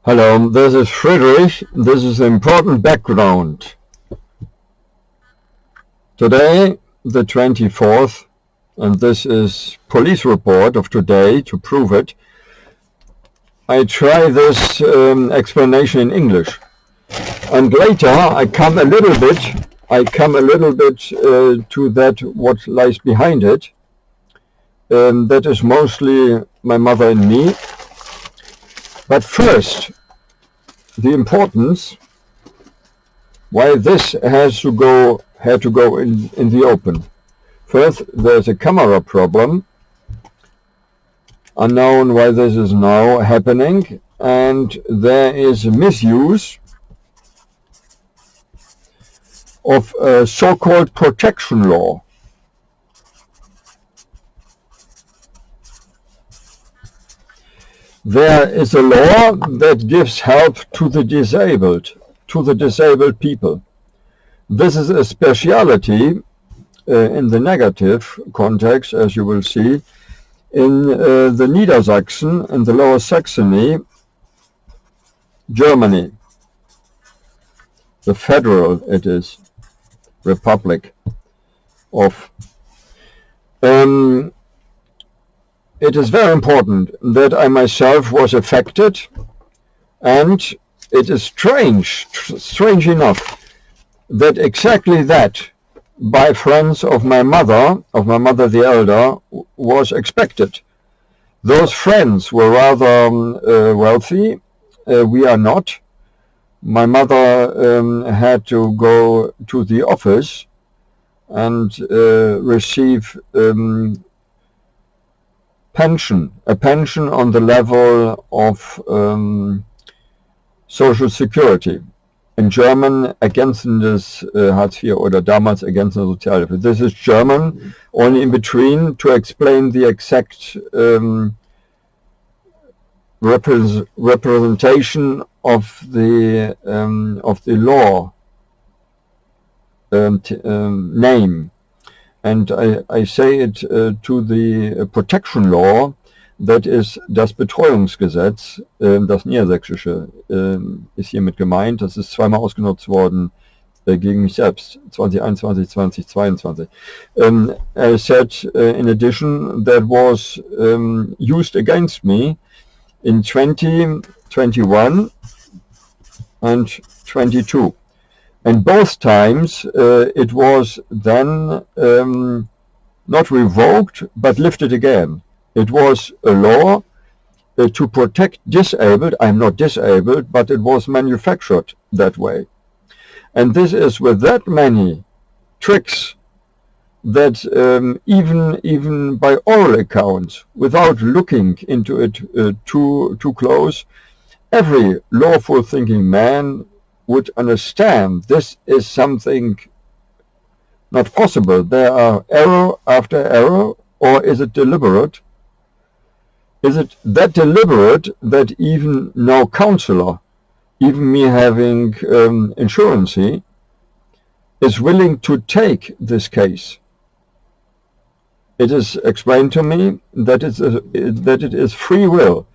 Hello, this is Friedrich. This is important background. Today, the 24th, and this is police report of today to prove it. I try this explanation in English, and later I come a little bit to that what lies behind it. That is mostly my mother and me. But first, the importance, why this had to go in the open. First, there's a camera problem, unknown why this is now happening, and there is a misuse of a so-called protection law. There is a law that gives help to the disabled people. This is a speciality in the negative context, as you will see, in the Niedersachsen, in the Lower Saxony, Germany, the federal, it is, Republic of. It is very important that I myself was affected, and it is strange enough, that exactly that, by friends of my mother the elder, was expected. Those friends were rather wealthy. We are not. My mother had to go to the office and receive a pension on the level of Social Security. In German ergänzendes Hartz IV oder damals ergänzende Sozialhilfe. This is German, only in between to explain the exact representation of the law name. And I say it to the protection law, that is das Betreuungsgesetz, das Niedersächsische ist hiermit gemeint. Das ist zweimal ausgenutzt worden gegen mich selbst, 2021, 2022. I said in addition, that was used against me in 2021 and 22. And both times it was then not revoked, but lifted again. It was a law to protect disabled. I'm not disabled, but it was manufactured that way. And this is with that many tricks that even by oral accounts, without looking into it too close, every lawful thinking man would understand this is something not possible. There are error after error, or is it deliberate? Is it that deliberate that even no counselor, even me having insurance, is willing to take this case? It is explained to me that it is free will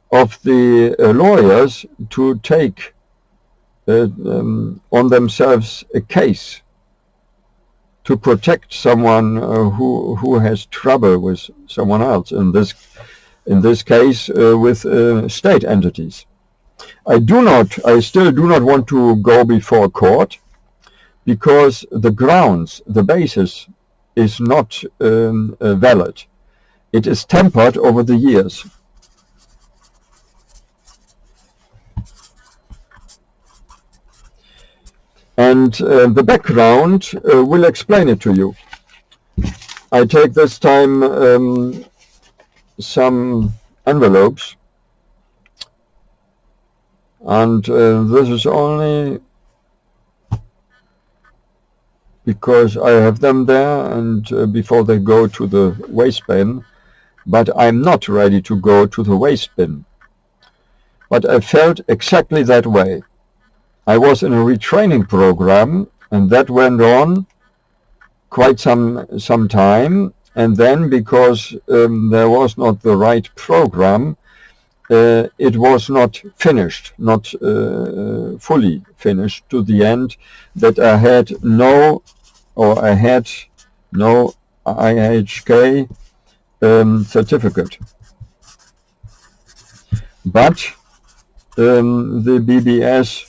of the lawyers to take on themselves a case to protect someone who has trouble with someone else, in this case with state entities. I still do not want to go before court, because the grounds, the basis is not valid. It is tempered over the years. And the background will explain it to you. I take this time some envelopes, and this is only because I have them there, and before they go to the waste bin, but I'm not ready to go to the waste bin. But I felt exactly that way. I was in a retraining program, and that went on quite some time, and then because there was not the right program, it was not finished, not fully finished to the end, that I had no IHK certificate. But the BBS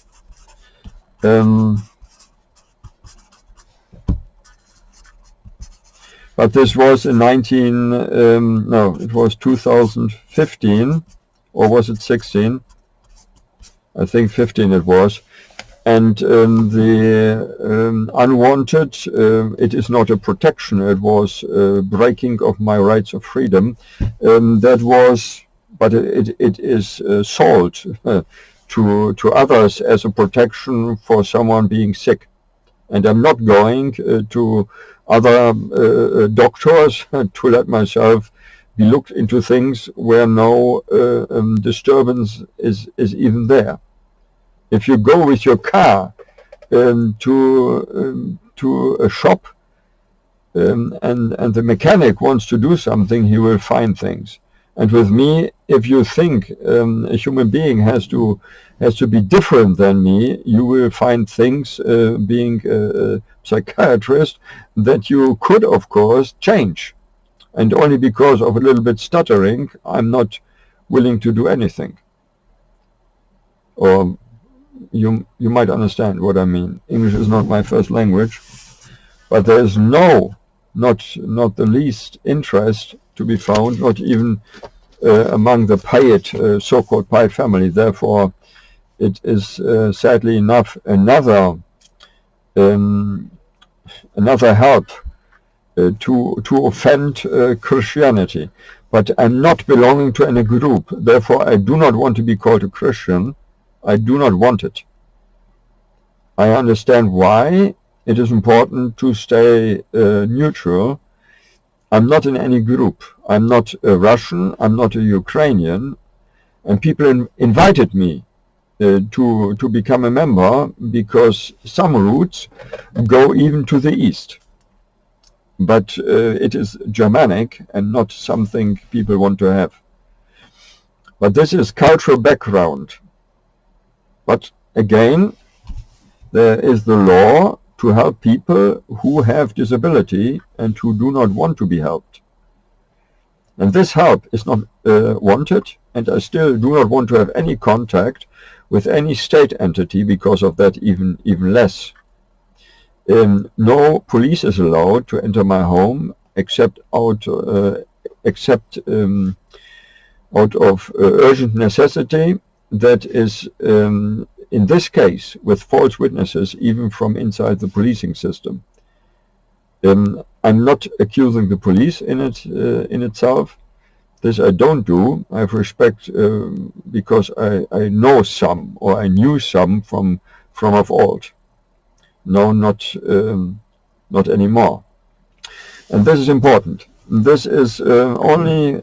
but this was in it was 2015, or was it 16? I think 15 it was. And the unwanted, it is not a protection, it was breaking of my rights of freedom. That was, but it is sold to others as a protection for someone being sick. And I'm not going to other doctors to let myself be looked into things where no disturbance is even there. If you go with your car to a shop and the mechanic wants to do something, he will find things. And with me, if you think a human being has to be different than me, you will find things, being a psychiatrist, that you could, of course, change. And only because of a little bit stuttering, I'm not willing to do anything. Or you might understand what I mean. English is not my first language, but there is not the least interest to be found, not even among the Piet, so-called Piet family. Therefore, it is sadly enough another help to offend Christianity. But I'm not belonging to any group. Therefore, I do not want to be called a Christian. I do not want it. I understand why it is important to stay neutral. I'm not in any group. I'm not a Russian. I'm not a Ukrainian. And people invited me to become a member, because some routes go even to the east. But it is Germanic and not something people want to have. But this is cultural background. But again, there is the law to help people who have disability and who do not want to be helped. And this help is not wanted, and I still do not want to have any contact with any state entity because of that, even less. No police is allowed to enter my home except out of urgent necessity. That is, in this case, with false witnesses, even from inside the policing system. I'm not accusing the police in itself. This I don't do. I have respect because I know some, or I knew some from of old. No, not anymore. And this is important. This is only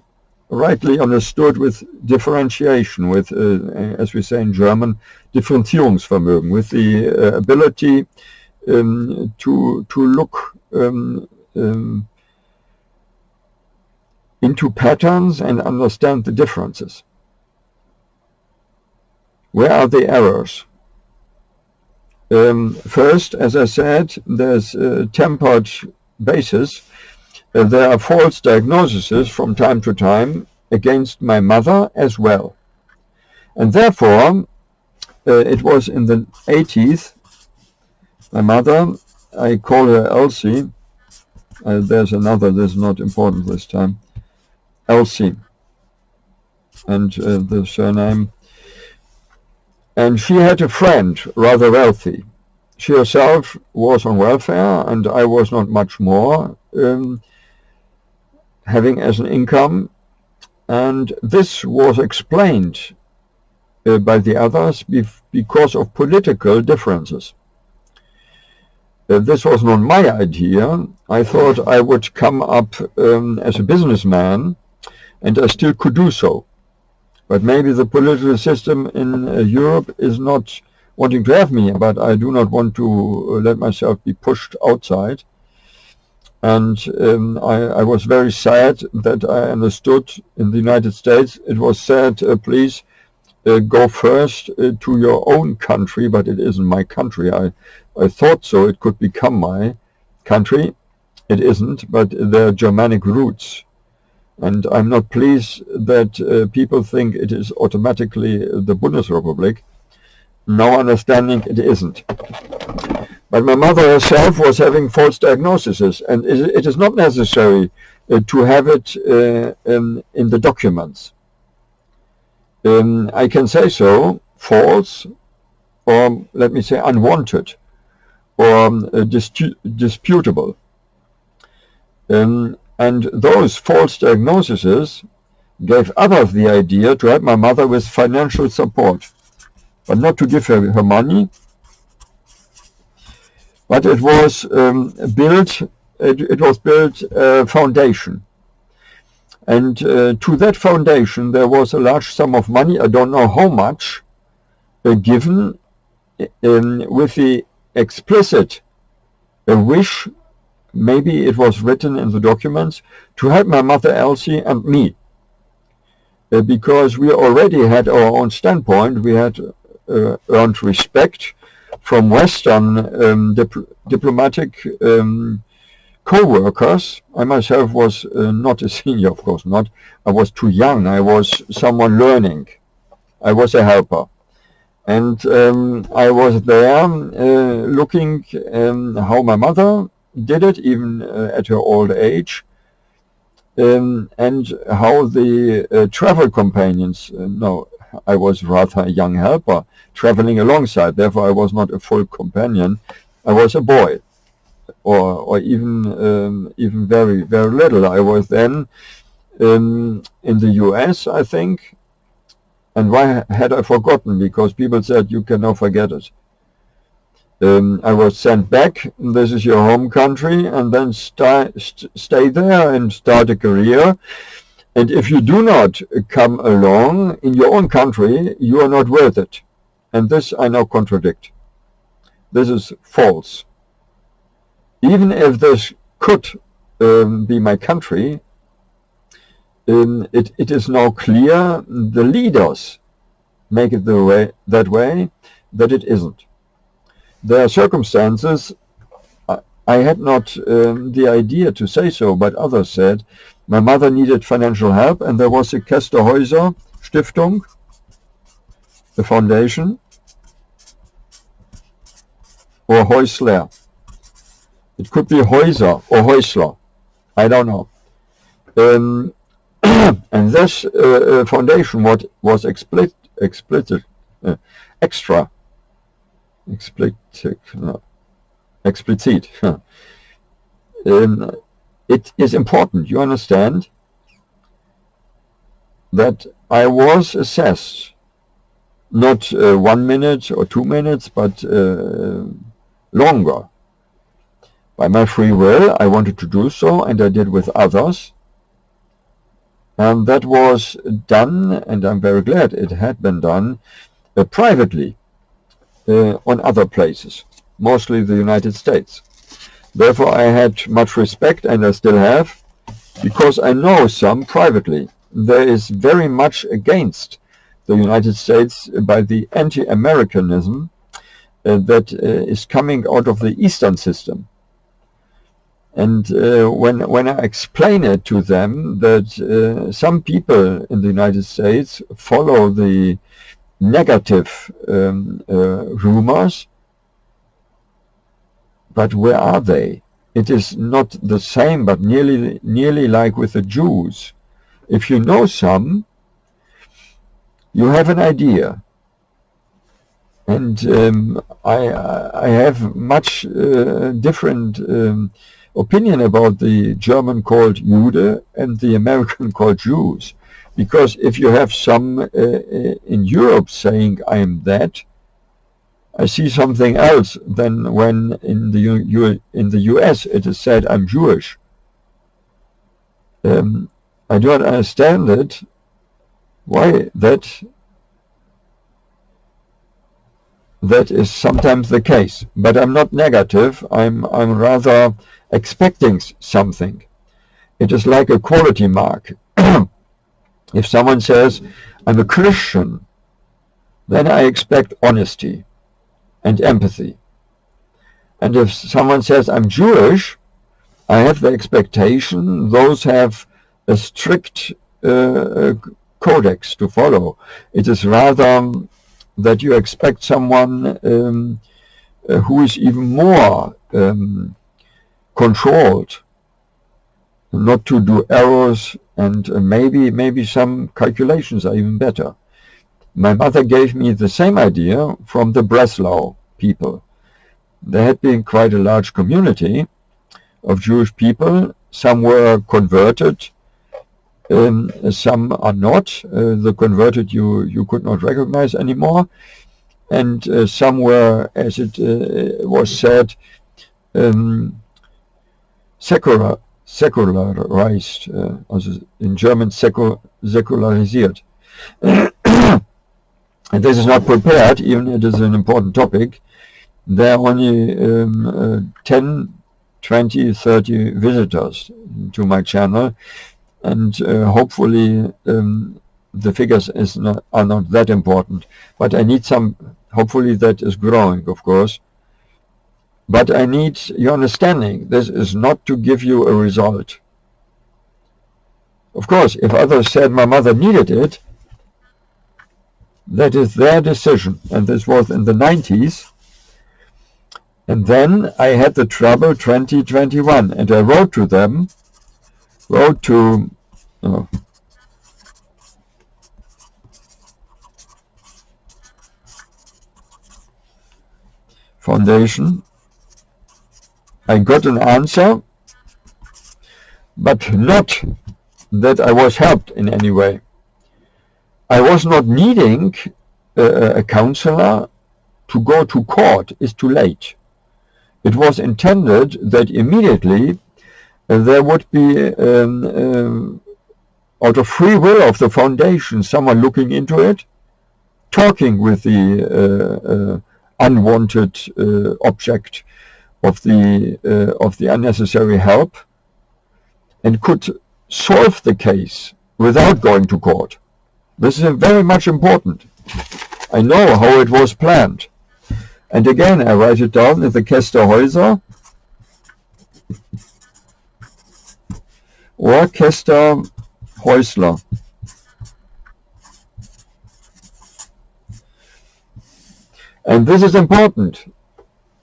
rightly understood with differentiation, with, as we say in German, Differenzierungsvermögen, with the ability to look into patterns and understand the differences. Where are the errors? First, as I said, there's tempered basis. There are false diagnoses from time to time against my mother as well. And therefore, it was in the 80s, my mother, I call her Elsie, there's another, this is not important this time, Elsie, and the surname. And she had a friend, rather wealthy. She herself was on welfare, and I was not much more, having as an income. And this was explained by the others because of political differences. This was not my idea. I thought I would come up as a businessman, and I still could do so. But maybe the political system in Europe is not wanting to have me, but I do not want to let myself be pushed outside. And I was very sad that I understood in the United States it was said, please go first to your own country, but it isn't my country. I thought so, it could become my country. It isn't, but there are Germanic roots. And I'm not pleased that people think it is automatically the Bundesrepublik. Now understanding it isn't. But my mother herself was having false diagnoses, and it is not necessary to have it in the documents. I can say so, false, or let me say unwanted, or disputable. And those false diagnoses gave others the idea to help my mother with financial support, but not to give her money. But it was built a foundation. And to that foundation there was a large sum of money, I don't know how much, given with the explicit wish, maybe it was written in the documents, to help my mother Elsie and me. Because we already had our own standpoint, we had earned respect from Western diplomatic co-workers. I myself was not a senior, of course not. I was too young. I was someone learning. I was a helper. And I was there looking how my mother did it, even at her old age, and how the travel companions, no, I was rather a young helper, traveling alongside. Therefore I was not a full companion. I was a boy, or even very, very little. I was then in the US, I think. And why had I forgotten? Because people said you can never forget it. I was sent back. This is your home country, and then stay there and start a career. And if you do not come along in your own country, you are not worth it. And this I now contradict. This is false. Even if this could be my country, it is now clear the leaders make it that way that it isn't. There are circumstances, I had not the idea to say so, but others said, my mother needed financial help, and there was a KESTER Stiftung, the foundation, or HAEUSLER. It could be HAEUSLER or HAEUSLER, I don't know. And this foundation was explicit. It is important, you understand, that I was assessed, not 1 minute or 2 minutes, but longer. By my free will, I wanted to do so, and I did with others. And that was done, and I'm very glad it had been done, privately on other places, mostly the United States. Therefore I had much respect, and I still have, because I know some privately. There is very much against the United States by the anti-Americanism that is coming out of the Eastern system. And when I explain it to them that some people in the United States follow the negative rumors, but where are they? It is not the same, but nearly like with the Jews. If you know some, you have an idea. And I have much different opinion about the German called Jude and the American called Jews. Because if you have some in Europe saying I am that, I see something else than when in the US it is said I'm Jewish. I don't understand it, why that is sometimes the case. But I'm not negative, I'm rather expecting something. It is like a quality mark. If someone says, I'm a Christian, then I expect honesty and empathy. And if someone says, I'm Jewish, I have the expectation those have a strict codex to follow. It is rather that you expect someone who is even more controlled, not to do errors, and maybe some calculations are even better. My mother gave me the same idea from the Breslau people. There had been quite a large community of Jewish people. Some were converted, some are not. The converted you could not recognize anymore, and some were, as it was said, secularized, also in German säkularisiert. And this is not prepared, even it is an important topic. There are only 10, 20, 30 visitors to my channel, and hopefully the figures are not that important. But I need some, hopefully that is growing, of course. But I need your understanding. This is not to give you a result. Of course, if others said my mother needed it, that is their decision. And this was in the 90s. And then I had the trouble 2021. And I wrote to them, Foundation. I got an answer, but not that I was helped in any way. I was not needing a counselor to go to court. It's too late. It was intended that immediately there would be, out of free will of the foundation, someone looking into it, talking with the unwanted object of the unnecessary help, and could solve the case without going to court. This is very much important. I know how it was planned. And again, I write it down in the KESTER HAEUSLER or KESTER HAEUSLER. And this is important.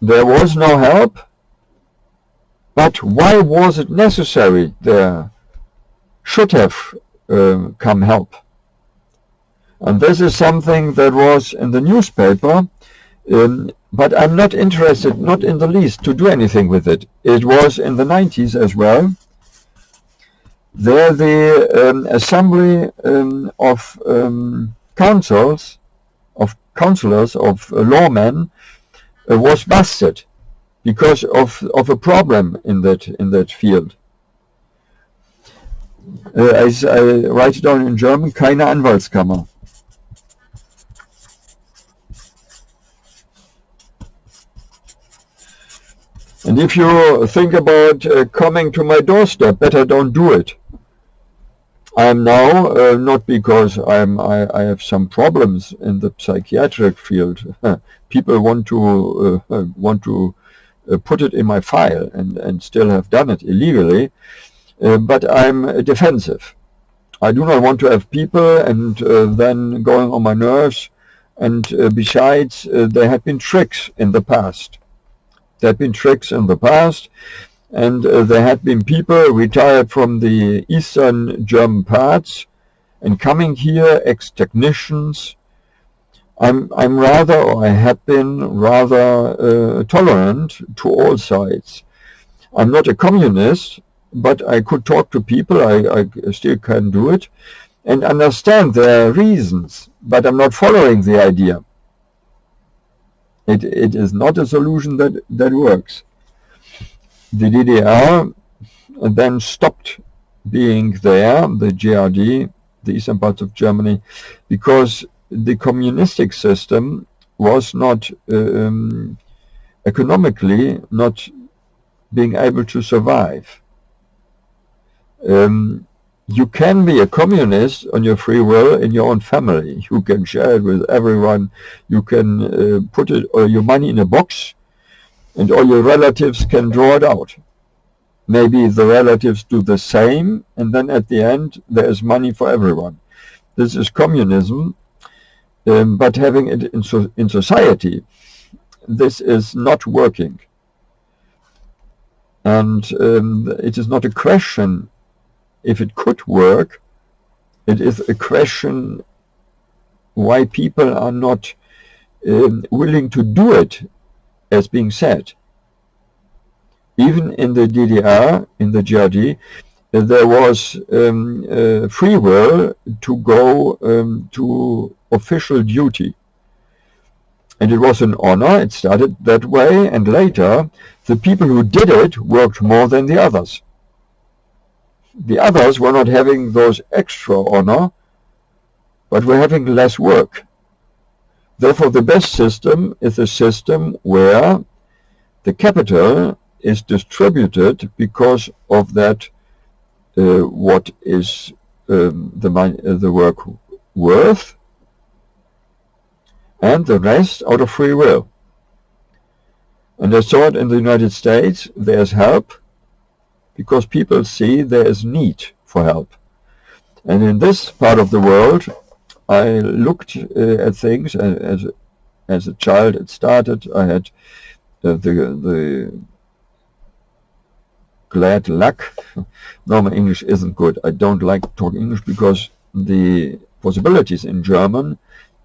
There was no help, but why was it necessary? There should have come help. And this is something that was in the newspaper, but I'm not interested, not in the least, to do anything with it. It was in the 90s as well. There the assembly of councillors, of lawmen, was busted because of a problem in that field. I write it down in German, keine Anwaltskammer. And if you think about coming to my doorstep, better don't do it. I am now, not because I have some problems in the psychiatric field. People want to put it in my file and still have done it illegally. But I'm defensive. I do not want to have people and then going on my nerves. And besides, there have been tricks in the past. And there had been people retired from the eastern German parts and coming here, ex-technicians. I'm rather, or I have been rather tolerant to all sides. I'm not a communist, but I could talk to people, I still can do it, and understand their reasons, but I'm not following the idea. It is not a solution that works. The DDR then stopped being there, the GRD, the eastern parts of Germany, because the communistic system was not economically not being able to survive. You can be a communist on your free will in your own family. You can share it with everyone. You can put your money in a box, and all your relatives can draw it out. Maybe the relatives do the same, and then at the end there is money for everyone. This is communism, but having it in society, this is not working. And it is not a question if it could work. It is a question why people are not willing to do it, as being said. Even in the DDR, in the GRD, there was free will to go to official duty. And it was an honor. It started that way, and later the people who did it worked more than the others. The others were not having those extra honor, but were having less work. Therefore, the best system is a system where the capital is distributed because of that what is the work worth, and the rest out of free will. And I saw it in the United States. There's help because people see there is need for help. And in this part of the world, I looked at things as a child. It started. I had the glad luck. No, my English isn't good. I don't like talking English because the possibilities in German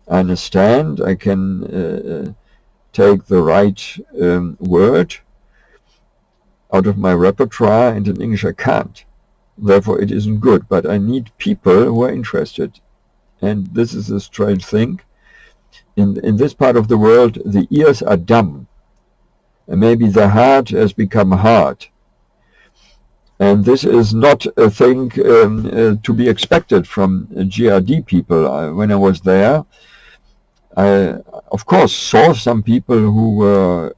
I understand. I can take the right word out of my repertoire, and in English I can't. Therefore it isn't good, but I need people who are interested. And this is a strange thing. In this part of the world, the ears are dumb, and maybe the heart has become hard. And this is not a thing to be expected from GRD people. When I was there, I, of course, saw some people who were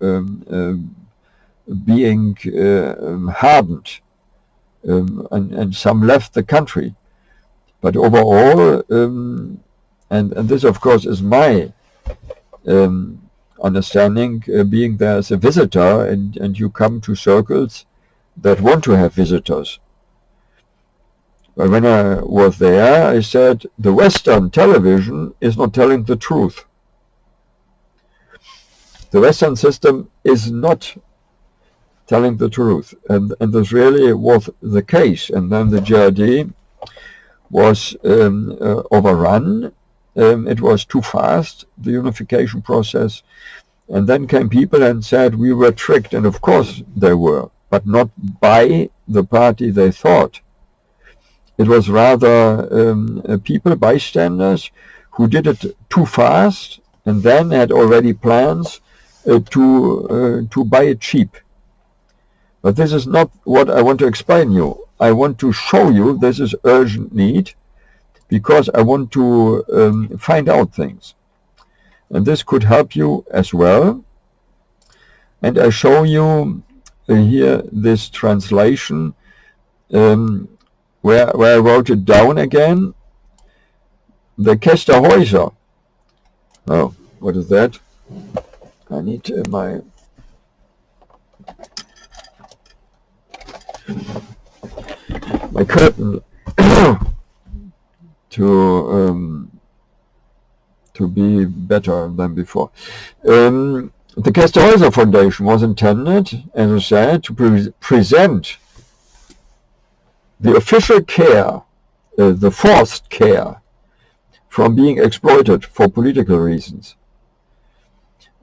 being hardened, and some left the country. But overall, and this, of course, is my understanding, being there as a visitor, and you come to circles that want to have visitors. But when I was there, I said, the Western television is not telling the truth. The Western system is not telling the truth. And this really was the case. And then the GRD was overrun. It was too fast, the unification process. And then came people and said we were tricked. And of course they were, but not by the party they thought. It was rather people, bystanders, who did it too fast and then had already plans to buy it cheap. But this is not what I want to explain you. I want to show you this is urgent need, because I want to find out things. And this could help you as well. And I show you here this translation where I wrote it down again. The KESTER. Oh, what is that? I need my curtain to be better than before. The KESTER Foundation was intended, as I said, to present the official care, the forced care, from being exploited for political reasons.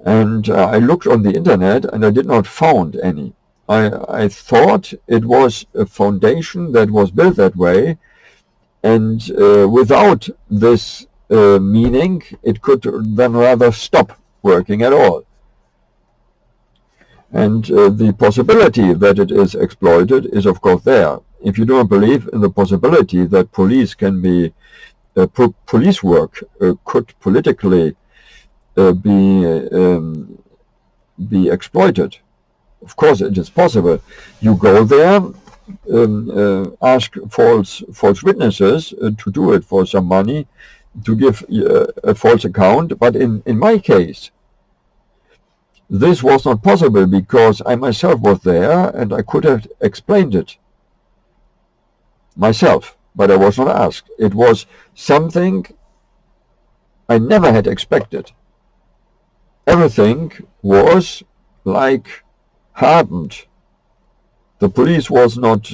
And I looked on the internet and I did not find any. I thought it was a foundation that was built that way, and without this meaning, it could then rather stop working at all. And the possibility that it is exploited is, of course, there. If you don't believe in the possibility that police can be, police work could politically be exploited, Of course, it is possible. You go there, ask false witnesses to do it for some money, to give a false account. But in my case, this was not possible because I myself was there and I could have explained it myself, but I was not asked. It was something I never had expected. Everything was like hardened. The police was not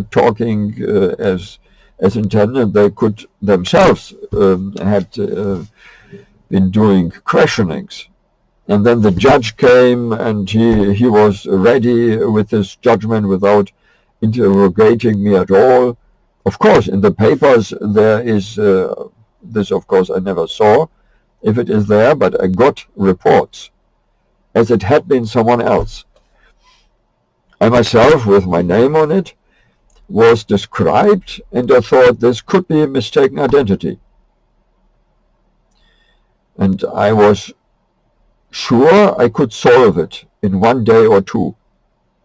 talking as intended. They could themselves had been doing questionings. And then the judge came and he was ready with his judgment without interrogating me at all. Of course, in the papers there is, this of course I never saw, if it is there, but I got reports, as it had been someone else. I myself, with my name on it, was described, and I thought this could be a mistaken identity. And I was sure I could solve it in 1 day or 2.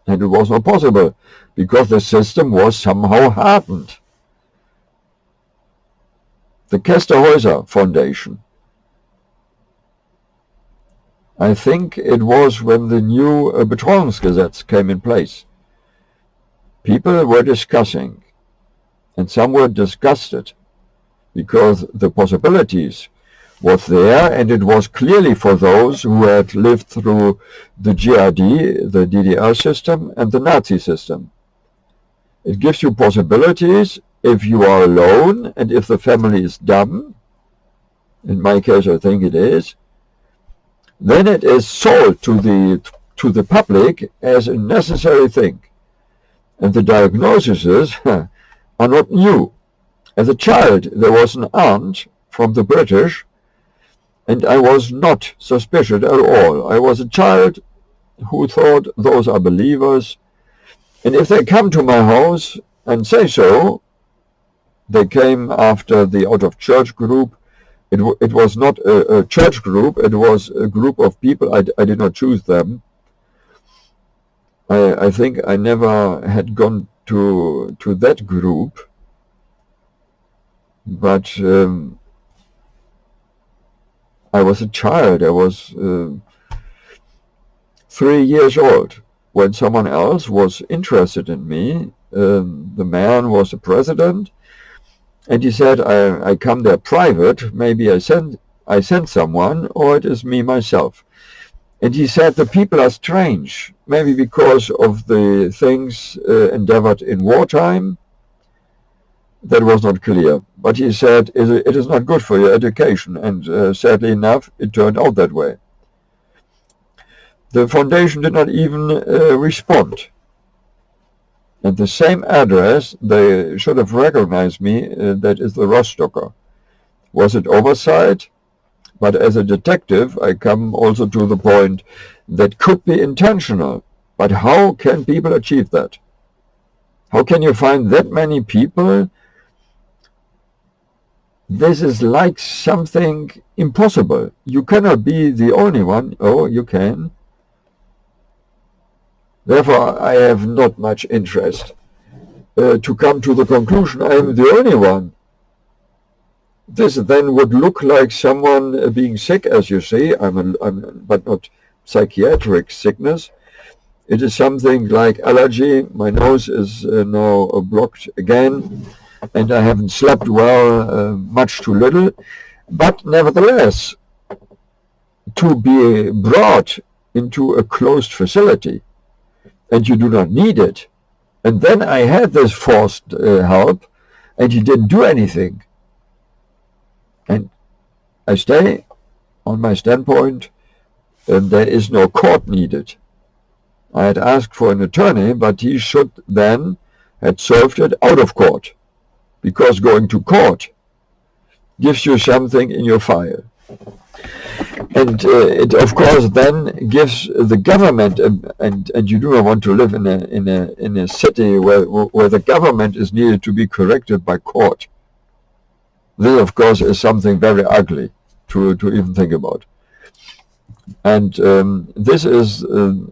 And it was not possible, because the system was somehow hardened. The KESTER Foundation. I think it was when the new Betreuungsgesetz came in place. People were discussing, and some were disgusted, because the possibilities was there, and it was clearly for those who had lived through the GRD, the DDR system, and the Nazi system. It gives you possibilities if you are alone, and if the family is dumb. In my case, I think it is. Then it is sold to the public as a necessary thing. And the diagnoses are not new. As a child, there was an aunt from the British, and I was not suspicious at all. I was a child who thought those are believers, and if they come to my house and say so, they came after the out of church group. It was not a church group, it was a group of people. I did not choose them. I think I never had gone to that group, but I was a child. I was 3 years old when someone else was interested in me. The man was the president, and he said, I come there private, maybe I send someone, or it is me myself. And he said the people are strange, maybe because of the things endeavored in wartime. That was not clear. But he said it is not good for your education, and sadly enough, it turned out that way. The foundation did not even respond. At the same address, they should have recognized me, that is the Rostocker. Was it oversight? But as a detective, I come also to the point that could be intentional. But how can people achieve that? How can you find that many people? This is like something impossible. You cannot be the only one. Oh, you can. Therefore, I have not much interest to come to the conclusion I am the only one. This then would look like someone being sick, as you say, but not psychiatric sickness. It is something like allergy. My nose is now blocked again, and I haven't slept well, much too little. But nevertheless, to be brought into a closed facility, and you do not need it. And then I had this forced help, and he didn't do anything. And I stay on my standpoint, and there is no court needed. I had asked for an attorney, but he should then have solved it out of court, because going to court gives you something in your file. And it of course then gives the government, and you do not want to live in a city where the government is needed to be corrected by court. This of course is something very ugly to even think about. And this is,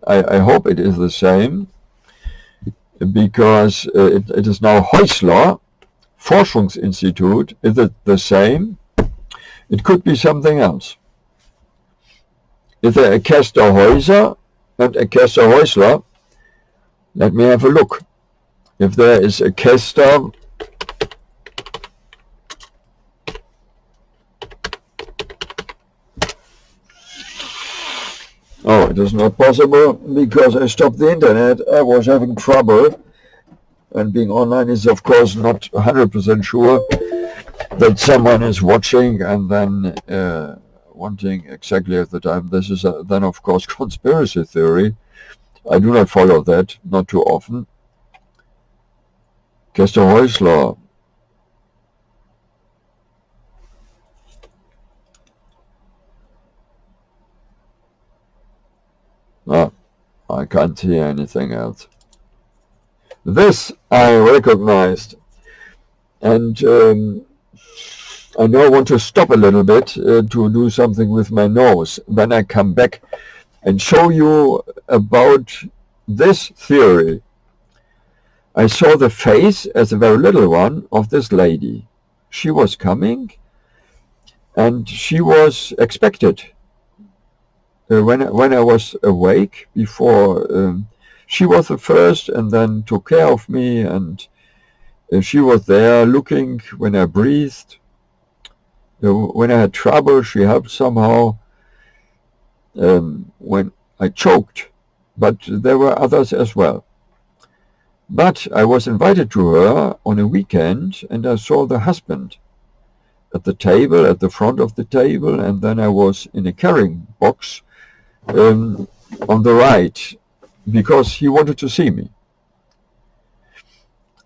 I hope it is the same, because it is now HAEUSLER Forschungsinstitut. Is it the same? It could be something else. Is there a KESTER HAEUSLER and a KESTER HAEUSLER? Let me have a look. If there is a KESTER, oh, it is not possible because I stopped the internet. I was having trouble, and being online is of course not 100% sure that someone is watching and then wanting exactly at the time. This is then of course conspiracy theory. I do not follow that, not too often. KESTER HAEUSLER. Ah, I can't see anything else. This I recognized, and I now want to stop a little bit to do something with my nose. Then I come back and show you about this theory. I saw the face as a very little one of this lady. She was coming, and she was expected. When I was awake before, she was the first and then took care of me, and she was there looking when I breathed. When I had trouble, she helped somehow. When I choked, but there were others as well. But I was invited to her on a weekend, and I saw the husband at the table, at the front of the table, and then I was in a carrying box on the right, because he wanted to see me.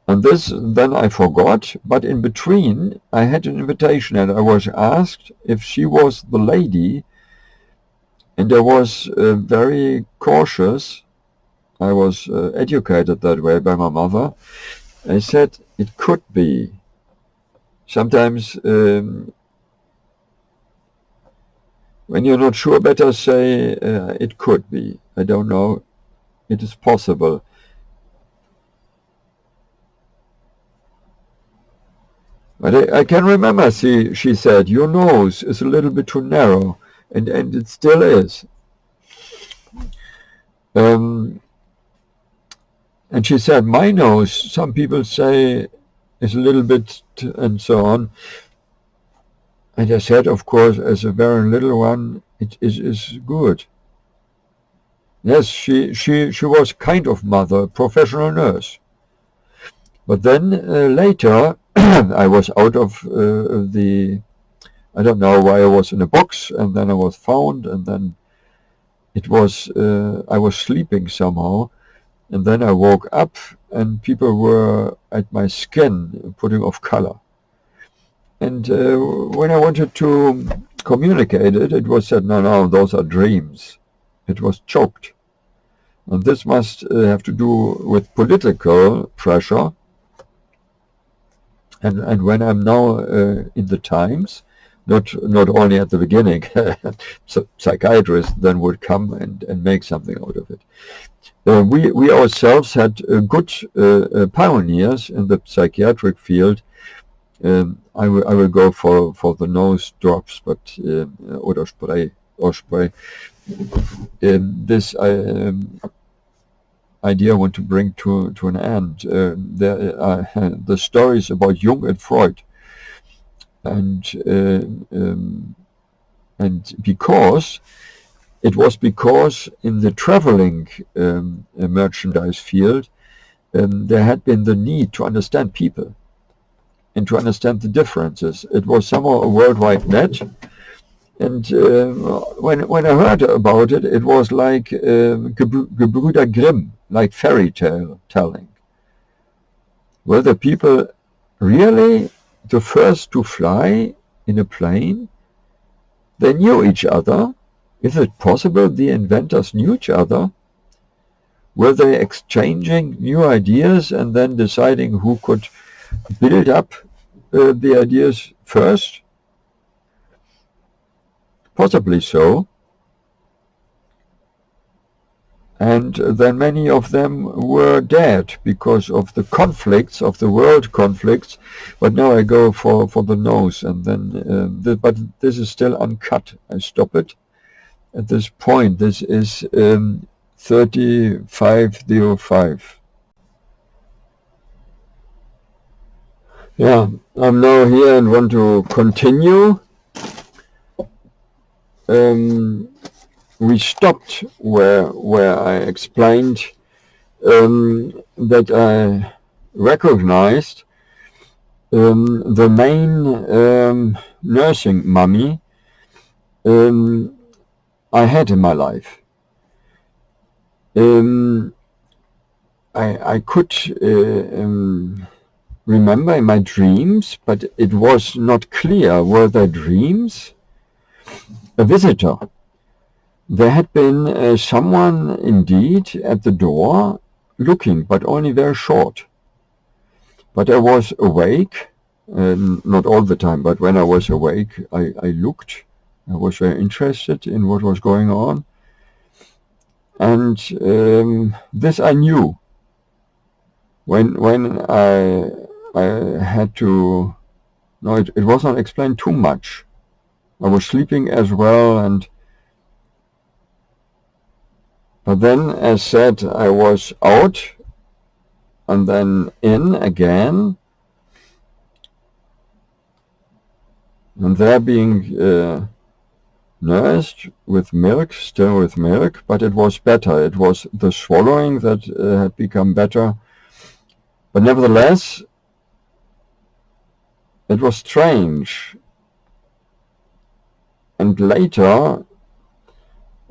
And this then I forgot, but in between I had an invitation, and I was asked if she was the lady, and I was very cautious. I was educated that way by my mother. I said it could be. Sometimes when you're not sure, better say it could be. I don't know. It is possible. But I can remember she said, your nose is a little bit too narrow, and it still is. And she said, my nose, some people say, is a little bit, and so on. And I said, of course, as a very little one, it is good. Yes, she was kind of mother, professional nurse. But then later, I was out of I don't know why I was in a box, and then I was found, and then it was, I was sleeping somehow, and then I woke up, and people were at my skin, putting off color. And when I wanted to communicate it, it was said, no, those are dreams. It was choked. And this must have to do with political pressure. And when I'm now in the Times, not only at the beginning, so psychiatrists then would come and make something out of it. We ourselves had good pioneers in the psychiatric field. I will go for the nose drops, but oder spray. This idea I want to bring to an end. There are the stories about Jung and Freud, and because it was because in the traveling merchandise field there had been the need to understand people and to understand the differences. It was somehow a worldwide net. And when I heard about it, it was like Gebrüder Grimm, like fairy tale telling. Were the people really the first to fly in a plane? They knew each other. Is it possible the inventors knew each other? Were they exchanging new ideas and then deciding who could build up the ideas first? Possibly so. And then many of them were dead because of the conflicts, of the world conflicts. But now I go for the nose, and then, but this is still uncut. I stop it at this point. This is 3505. Yeah, I'm now here and want to continue. We stopped where I explained that I recognized the main nursing mummy I had in my life. I could remember in my dreams, but it was not clear, were they dreams? A visitor. There had been someone indeed at the door looking, but only very short. But I was awake, not all the time, but when I was awake, I looked. I was very interested in what was going on. And this I knew. When I had to, no, it was not explained too much. I was sleeping as well, but then, as said, I was out and then in again, and there being nursed with milk, still with milk, but it was better. It was the swallowing that had become better. But nevertheless, it was strange. And later,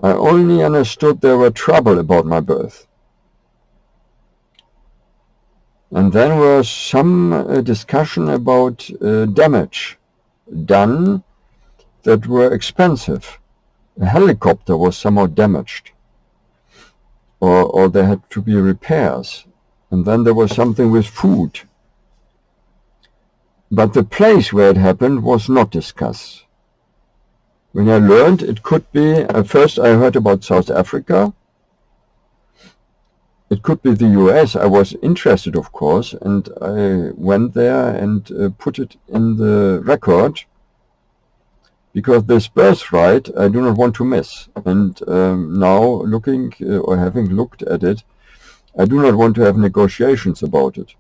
I only understood there were trouble about my birth. And then was some discussion about damage done that were expensive. A helicopter was somehow damaged, or there had to be repairs. And then there was something with food. But the place where it happened was not discussed. When I learned it could be, at first I heard about South Africa. It could be the US. I was interested, of course, and I went there and put it in the record, because this birthright I do not want to miss. And now looking or having looked at it, I do not want to have negotiations about it.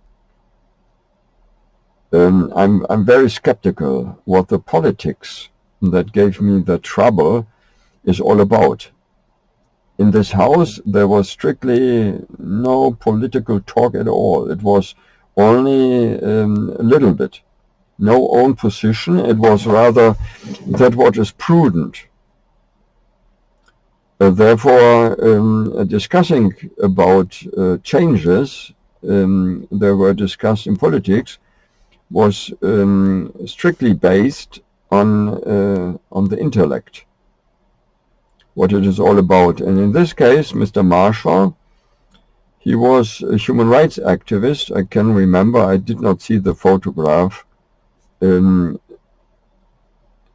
I'm very skeptical what the politics that gave me the trouble is all about. In this house there was strictly no political talk at all. It was only a little bit. No own position. It was rather that what is prudent. Therefore, discussing about changes that were discussed in politics was strictly based on the intellect, what it is all about. And in this case, Mr. Marshall, he was a human rights activist. I can remember, I did not see the photograph, maybe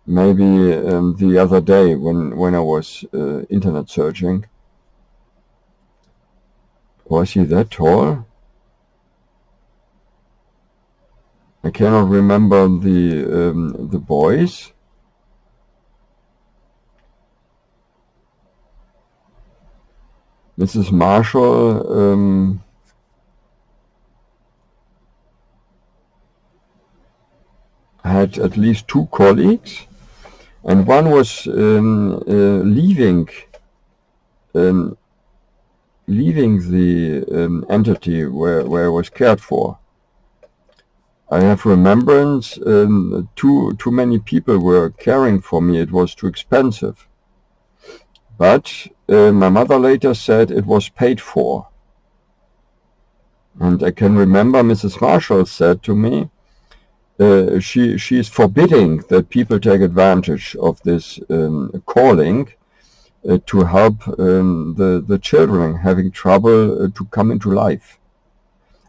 the other day when I was internet searching. Was he that tall? I cannot remember the boys. Mrs. Marshall had at least two colleagues, and one was leaving the entity where I was cared for. I have remembrance, too many people were caring for me. It was too expensive. But my mother later said it was paid for. And I can remember Mrs. Marshall said to me, she is forbidding that people take advantage of this calling to help the children having trouble to come into life.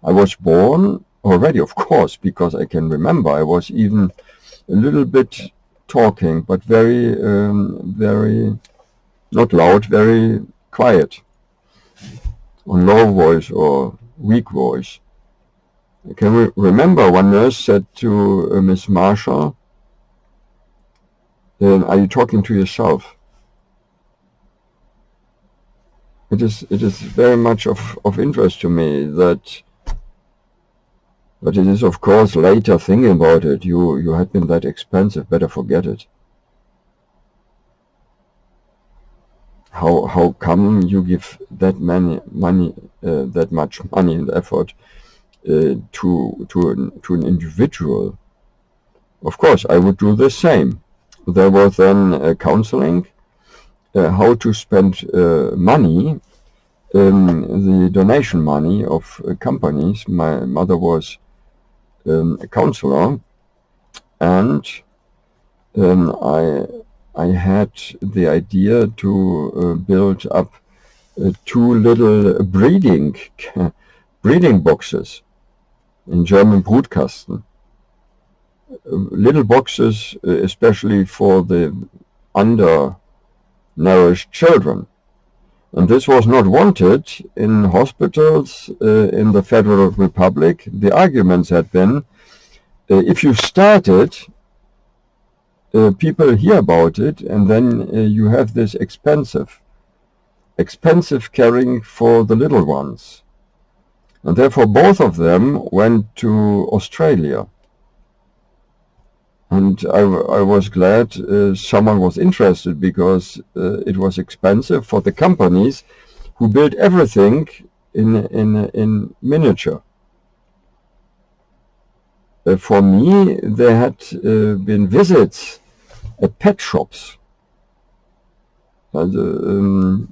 I was born already, of course, because I can remember I was even a little bit talking, but very, very not loud, very quiet. on low voice or weak voice. Can we remember one nurse said to Miss Marshall, are you talking to yourself? It is very much of interest to me that, but it is of course later thinking about it, you had been that expensive, better forget it. How come you give that much money and effort to an individual? Of course, I would do the same. There was then counseling, how to spend money, the donation money of companies. My mother was a counselor, and I had the idea to build up 2 little breeding boxes, in German Brutkasten. Little boxes, especially for the undernourished children. And this was not wanted in hospitals in the Federal Republic. The arguments had been, if you start it, people hear about it, and then you have this expensive caring for the little ones. And therefore both of them went to Australia. And I was glad someone was interested, because it was expensive for the companies who built everything in miniature. For me, there had been visits at pet shops. And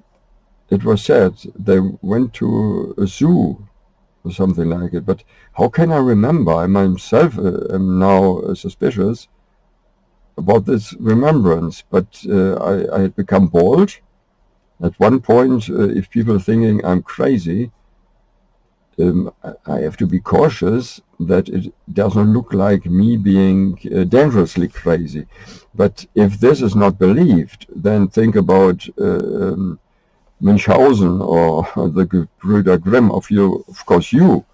it was said they went to a zoo or something like it. But how can I remember? I myself am now suspicious about this remembrance. But I had become bold. At one point, if people are thinking I'm crazy, I have to be cautious that it doesn't look like me being dangerously crazy. But if this is not believed, then think about Münchhausen or the Gebrüder Grimm. Of course, you,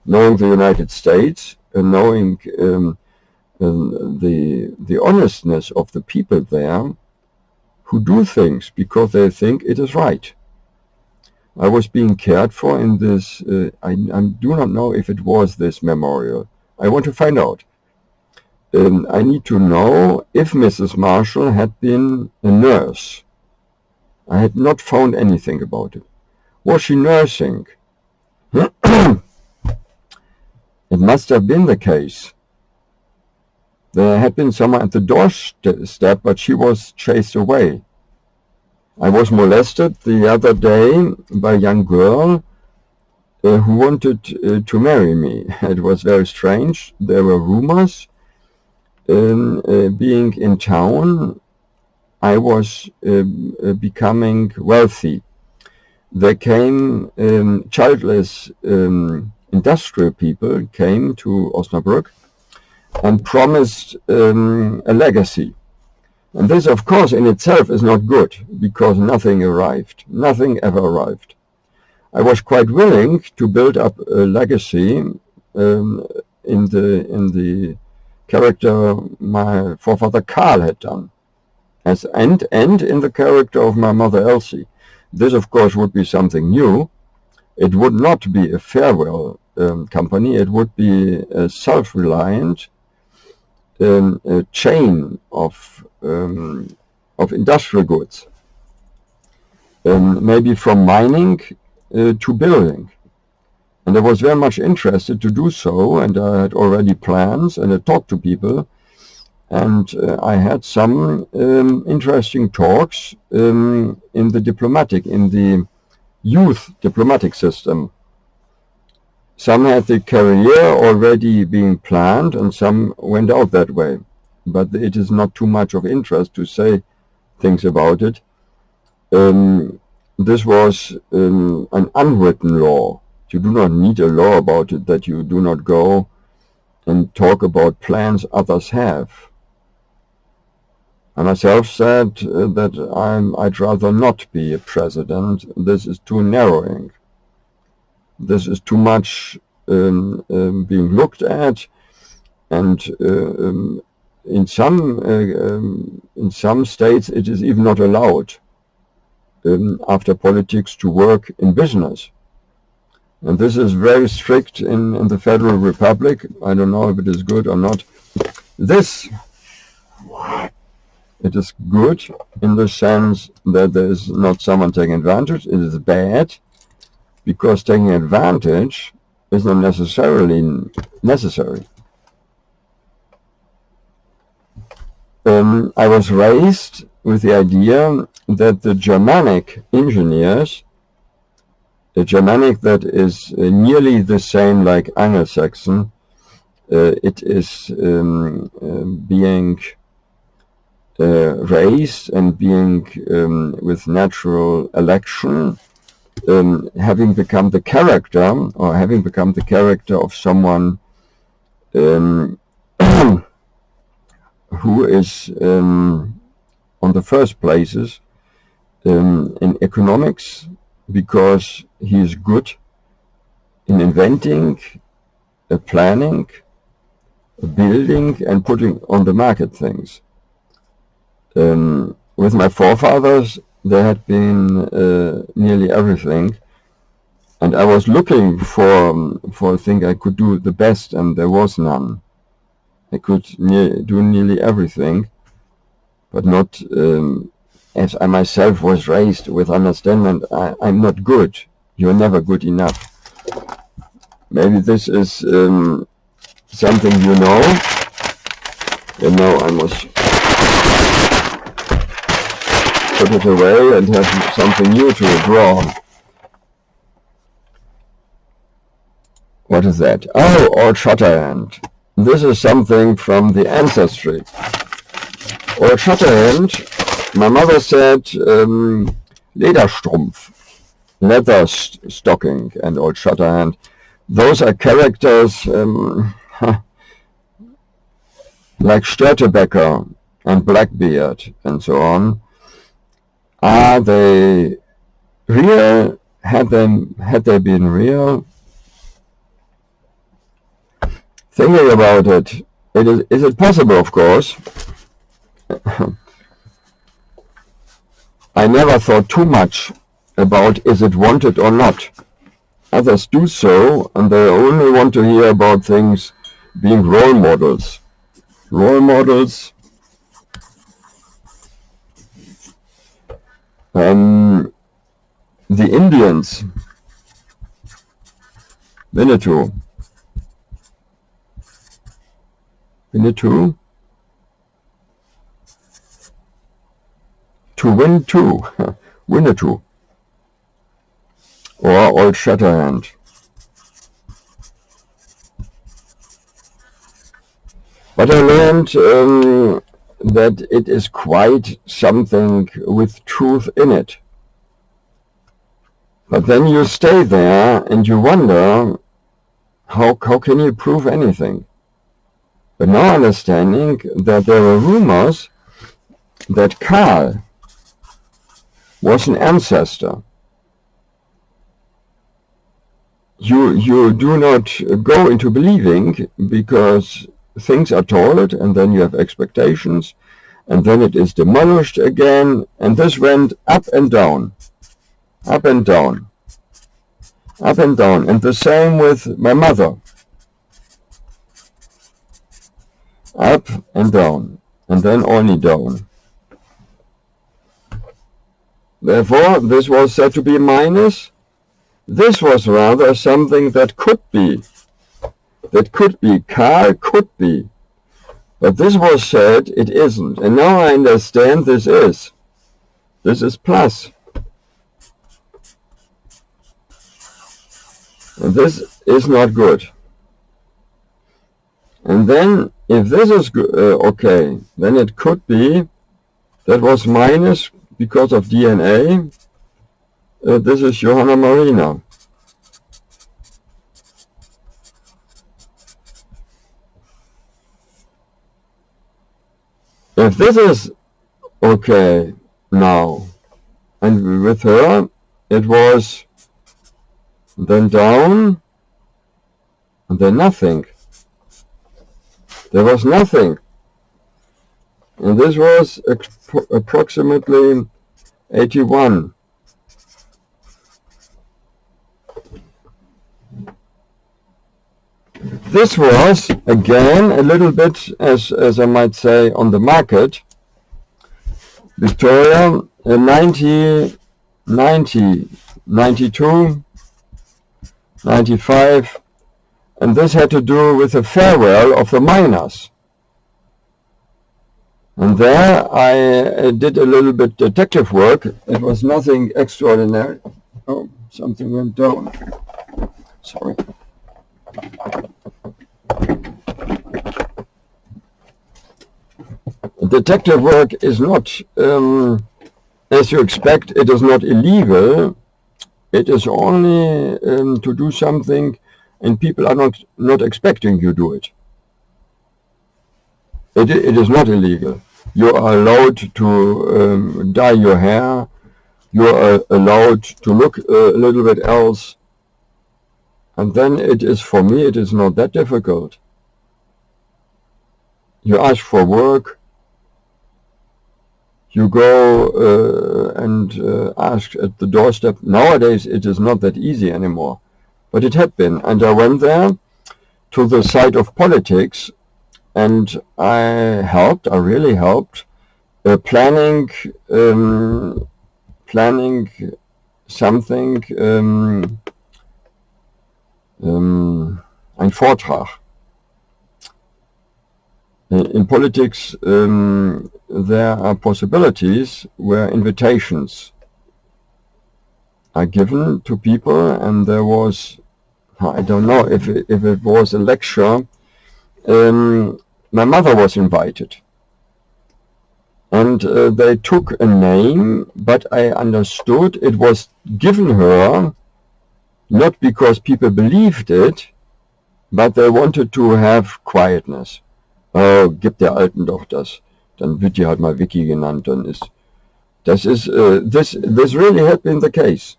knowing the United States and knowing the honestness of the people there, who do things because they think it is right. I was being cared for in this, I do not know if it was this memorial. I want to find out. I need to know if Mrs. Marshall had been a nurse. I had not found anything about it. Was she nursing? It must have been the case. There had been someone at the doorstep, but she was chased away. I was molested the other day by a young girl who wanted to marry me. It was very strange. There were rumors. Being in town, I was becoming wealthy. There came childless industrial people came to Osnabrück and promised a legacy. And this, of course, in itself is not good, because nothing arrived. Nothing ever arrived. I was quite willing to build up a legacy in the character my forefather Karl had done, and in the character of my mother Elsie. This, of course, would be something new. It would not be a farewell company. It would be a self-reliant chain of industrial goods, maybe from mining to building. And I was very much interested to do so, and I had already plans, and I talked to people, and I had some interesting talks in the youth diplomatic system. Some had the career already being planned, and some went out that way. But it is not too much of interest to say things about it. This was an unwritten law. You do not need a law about it, that you do not go and talk about plans others have. I myself said that I'd rather not be a president. This is too narrowing. this is too much being looked at, and in some states it is even not allowed after politics to work in business. And this is very strict in the Federal Republic. I don't know if it is good or not. It is good in the sense that there is not someone taking advantage. It is bad because taking advantage is not necessarily necessary. I was raised with the idea that the Germanic engineers, the Germanic that is nearly the same like Anglo-Saxon, it is being raised and being with natural election, having become the character, or having become the character of someone who is on the first places in economics, because he is good in inventing, planning, building, and putting on the market things. With my forefathers, there had been nearly everything, and I was looking for a thing I could do the best, and there was none. I could do nearly everything, but not as I myself was raised with understanding I'm not good. You're never good enough. Maybe this is something you know. And now I must put it away and have something new to draw. What is that? Oh, Old Shatterhand. This is something from the ancestry. Old Shatterhand, my mother said Lederstrumpf, leather stocking, and Old Shatterhand. Those are characters like Störtebeker and Blackbeard and so on. Are they real? Had they been real? Thinking about it, is it possible, of course. I never thought too much about is it wanted or not. Others do so, and they only want to hear about things being role models. Role models. The Indians, Winnetou, to win too, Winnetou, or Old Shatterhand. But I learned that it is quite something with truth in it. But then you stay there and you wonder, how can you prove anything? But now understanding that there were rumors that Karl was an ancestor. You do not go into believing, because things are told and then you have expectations, and then it is demolished again, and this went up and down, up and down, up and down. And the same with my mother. Up and down, and then only down. Therefore, this was said to be minus. This was rather something that could be. Karl could be. But this was said, it isn't. And now I understand this is. This is plus. And this is not good. And then, if this is okay, then it could be that was minus because of DNA. This is Johanna Marina. If this is okay now, and with her, it was then down, and then nothing. There was nothing. And this was approximately 81. This was, again, a little bit, as I might say, on the market. Victoria, 90, 92, 95, and this had to do with the farewell of the miners. And there I did a little bit detective work. It was nothing extraordinary. Oh, something went down. Sorry. Detective work is not, as you expect, it is not illegal. It is only to do something and people are not expecting you do it. It is not illegal. You are allowed to dye your hair. You are allowed to look a little bit else. And then it is, for me, it is not that difficult. You ask for work. You go and ask at the doorstep. Nowadays it is not that easy anymore, but it had been. And I went there to the side of politics, and I really helped, planning something, ein Vortrag. In politics, there are possibilities where invitations are given to people, and there was, I don't know if it was a lecture. My mother was invited, and they took a name, but I understood it was given her not because people believed it, but they wanted to have quietness. Oh, gib der Alten doch das. Dann wird die halt mal Vicky genannt. Dann ist, this really had been the case.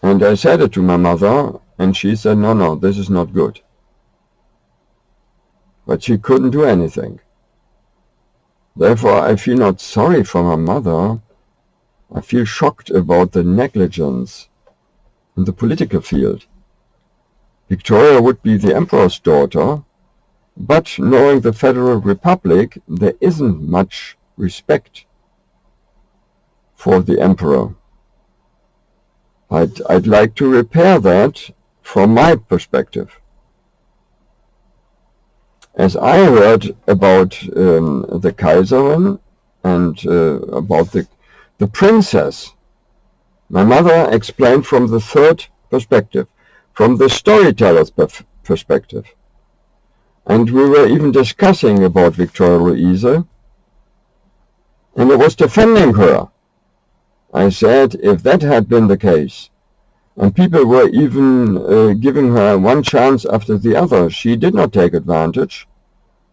And I said it to my mother, and she said, no, this is not good. But she couldn't do anything. Therefore, I feel not sorry for my mother. I feel shocked about the negligence in the political field. Victoria would be the emperor's daughter, but knowing the Federal Republic, there isn't much respect for the emperor. I'd like to repair that from my perspective. As I heard about the Kaiserin and about the princess, my mother explained from the third perspective, from the storyteller's perspective. And we were even discussing about Victoria Louise, and I was defending her. I said, if that had been the case, and people were even giving her one chance after the other, she did not take advantage,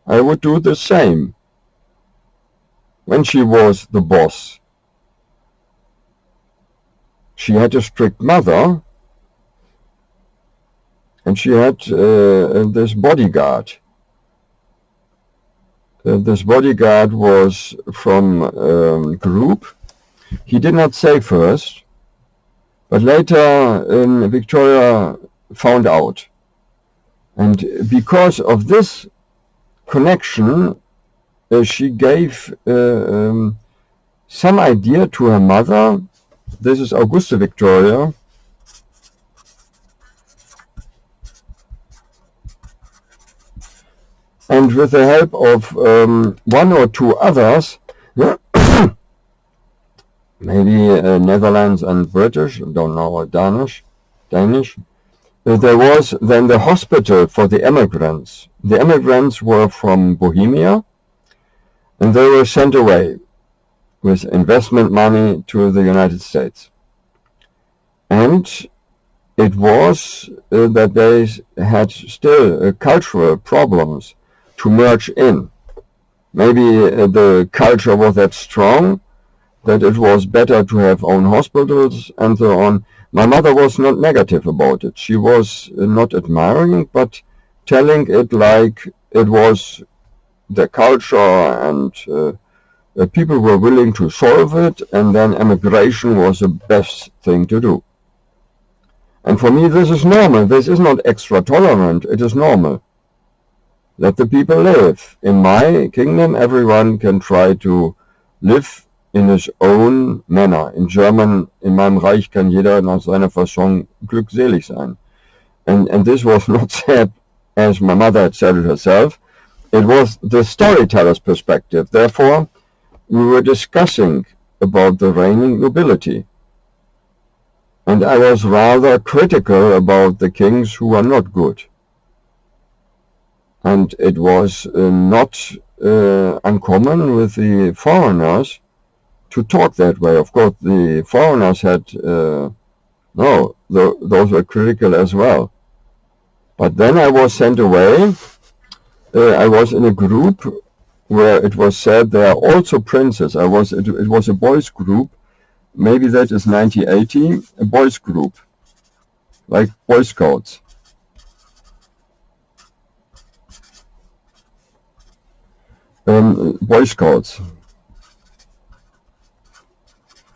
I would do the same when she was the boss. She had a strict mother, and she had this bodyguard. This bodyguard was from group. He did not say first, but later Victoria found out. And because of this connection, she gave some idea to her mother. This is Auguste Victoria. And with the help of one or two others, maybe Netherlands and British, don't know, or Danish, there was then the hospital for the immigrants. The immigrants were from Bohemia, and they were sent away with investment money to the United States. And it was that they had still cultural problems to merge in. Maybe the culture was that strong that it was better to have own hospitals and so on. My mother was not negative about it. She was not admiring, but telling it like it was the culture, and people were willing to solve it, and then emigration was the best thing to do. And for me, this is normal. This is not extra tolerant. It is normal. Let the people live. In my kingdom, everyone can try to live in his own manner. In German, in meinem Reich kann jeder nach seiner Fasson glückselig sein. And this was not said as my mother had said it herself. It was the storyteller's perspective. Therefore, we were discussing about the reigning nobility. And I was rather critical about the kings who were not good. And it was not uncommon with the foreigners to talk that way. Of course, the foreigners had, those were critical as well. But then I was sent away. I was in a group where it was said there are also princes. It was a boys group. Maybe that is 1980, a boys group, like Boy Scouts. Boy Scouts.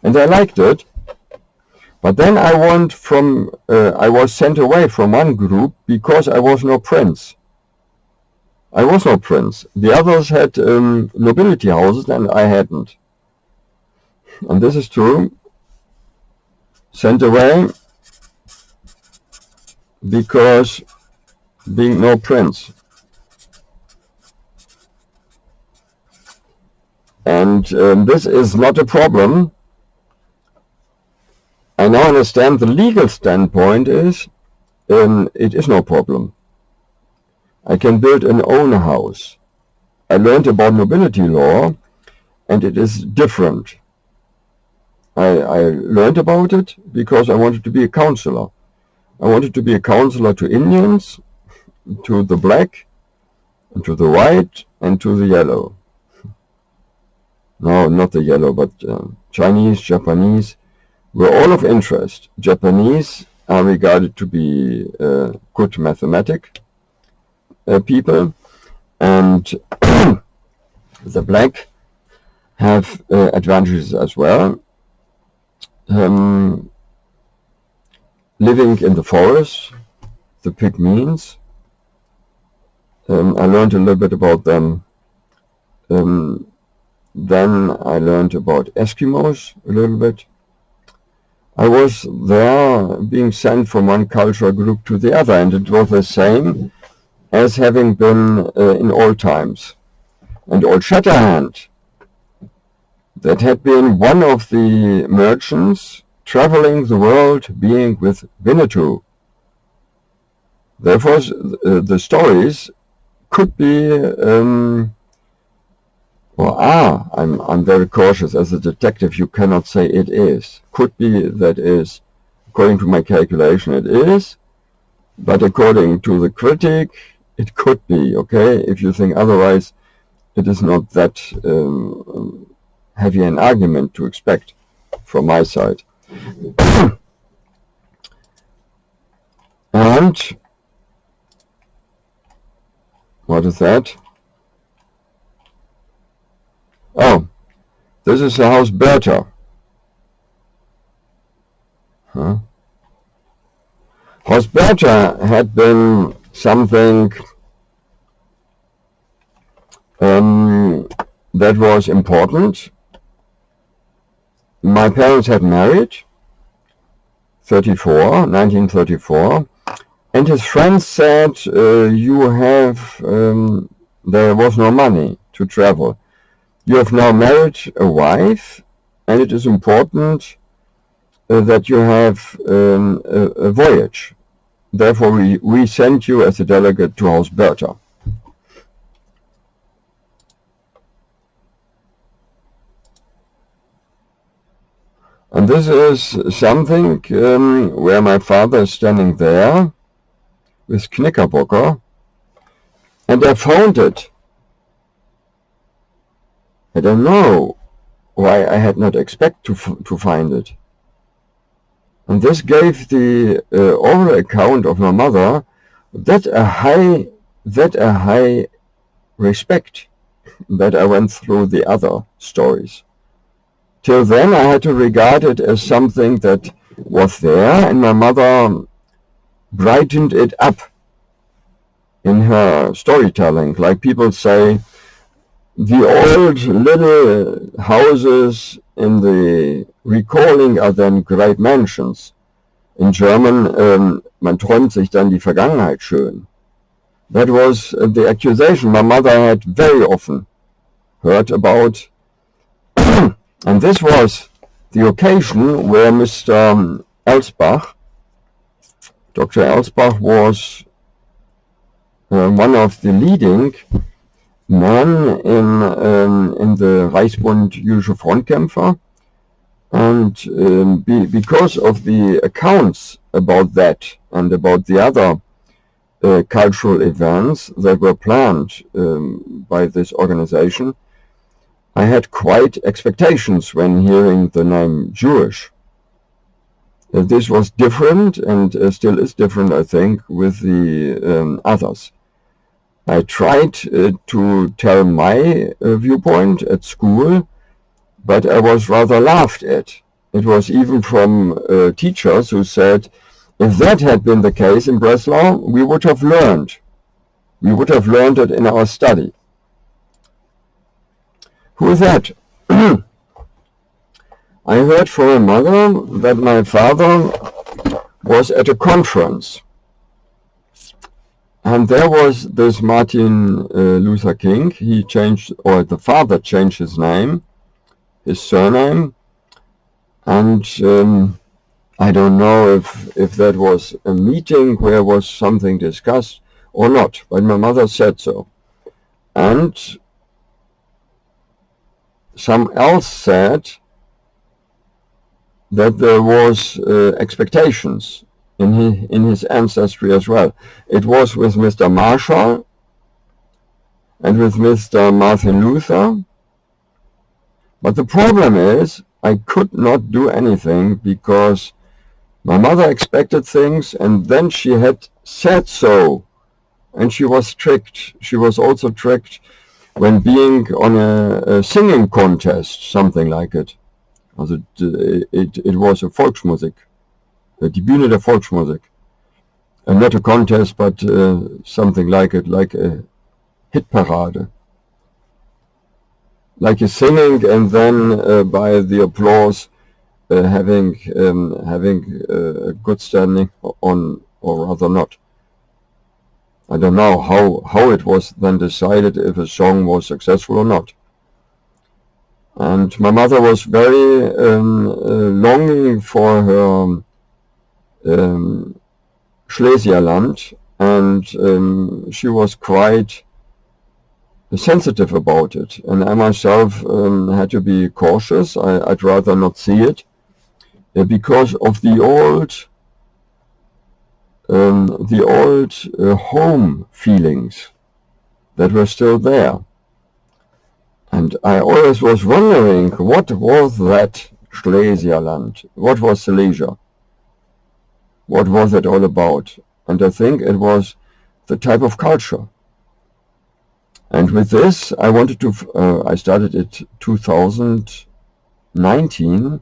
And I liked it. But then I was sent away from one group because I was no prince. I was no prince. The others had nobility houses and I hadn't. And this is true. Sent away because being no prince. And this is not a problem. I now understand the legal standpoint is it is no problem. I can build an own house. I learned about nobility law and it is different. I learned about it because I wanted to be a counselor. I wanted to be a counselor to Indians, to the black, and to the white, and to the yellow. No, not the yellow, but Chinese, Japanese were all of interest. Japanese are regarded to be good mathematic people, and the black have advantages as well. Living in the forest, the pygmies. I learned a little bit about them. Then I learned about Eskimos a little bit. I was there being sent from one cultural group to the other, and it was the same as having been in old times. And Old Shatterhand, that had been one of the merchants traveling the world, being with Winnetou. Therefore, the stories could be, I'm very cautious as a detective, you cannot say it is. Could be that is, according to my calculation it is, but according to the critic, it could be, okay? If you think otherwise, it is not that heavy an argument to expect from my side. And what is that? Oh, this is the house Bertha. House Bertha had been something that was important. My parents had married, 1934, and his friends said, there was no money to travel. You have now married a wife, and it is important that you have a voyage. Therefore, we sent you as a delegate to House Bertha. And this is something where my father is standing there with Knickerbocker, and I found it. I don't know why I had not expected to find it. And this gave the oral account of my mother that a high respect that I went through the other stories. Till then I had to regard it as something that was there, and my mother brightened it up in her storytelling. Like people say, the old little houses in the recalling are then great mansions. In German, man träumt sich dann die Vergangenheit schön. That was the accusation my mother had very often heard about. And this was the occasion where Mr. Elsbach, Dr. Elsbach, was one of the leading men in the Reichsbund Jüdische Frontkämpfer, and because of the accounts about that and about the other cultural events that were planned by this organization, I had quite expectations when hearing the name Jewish. This was different, and still is different, I think, with the others. I tried to tell my viewpoint at school, but I was rather laughed at. It was even from teachers who said, if that had been the case in Breslau, we would have learned. We would have learned it in our study. Who is that? I heard from my mother that my father was at a conference. And there was this Martin Luther King. He changed, or the father changed his name, his surname. And I don't know if that was a meeting where was something discussed or not, but my mother said so. And some else said that there was expectations in his ancestry as well. It was with Mr. Marshall and with Mr. Martin Luther. But the problem is I could not do anything because my mother expected things, and then she had said so, and she was tricked. She was also tricked when being on a singing contest, something like it. Also, it was a Volksmusik, die Bühne der Volksmusik. Not a contest, but something like it, like a hit parade. Like a singing, and then by the applause having a good standing on, or rather not. I don't know how it was then decided if a song was successful or not. And my mother was very longing for her Schlesierland, and she was quite sensitive about it. And I myself had to be cautious. I'd rather not see it because of the old home feelings that were still there. And I always was wondering, what was that Schlesierland? What was Silesia? What was it all about? And I think it was the type of culture. And with this, I wanted to, I started it 2019.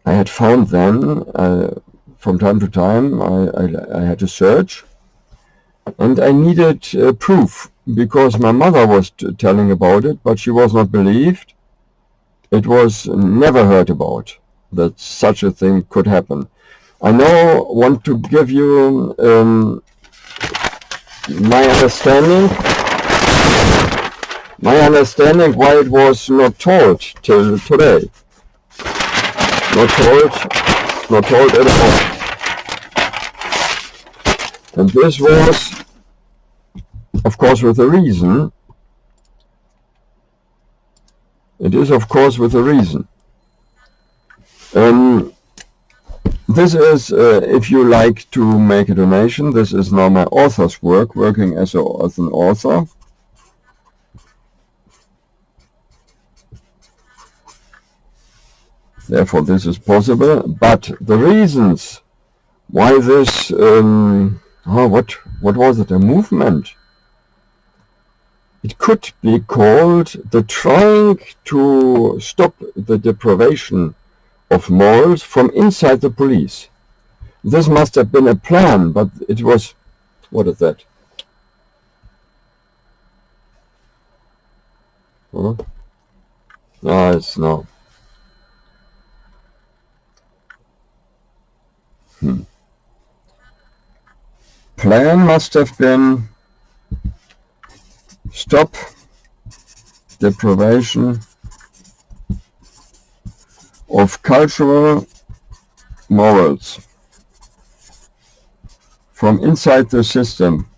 I had found then, from time to time, I had to search. And I needed proof, because my mother was telling about it, but she was not believed. It was never heard about that such a thing could happen. I now want to give you my understanding why it was not told till today. Not told at all. And this was, of course, with a reason. It is, of course, with a reason. This is, if you like to make a donation, this is now my author's work, working as an author. Therefore, this is possible. But the reasons why this, what was it? A movement. It could be called the trying to stop the deprivation of morals from inside the police. This must have been a plan, but it was, what is that? Huh? No, it's no. Plan must have been stop deprivation of cultural morals from inside the system.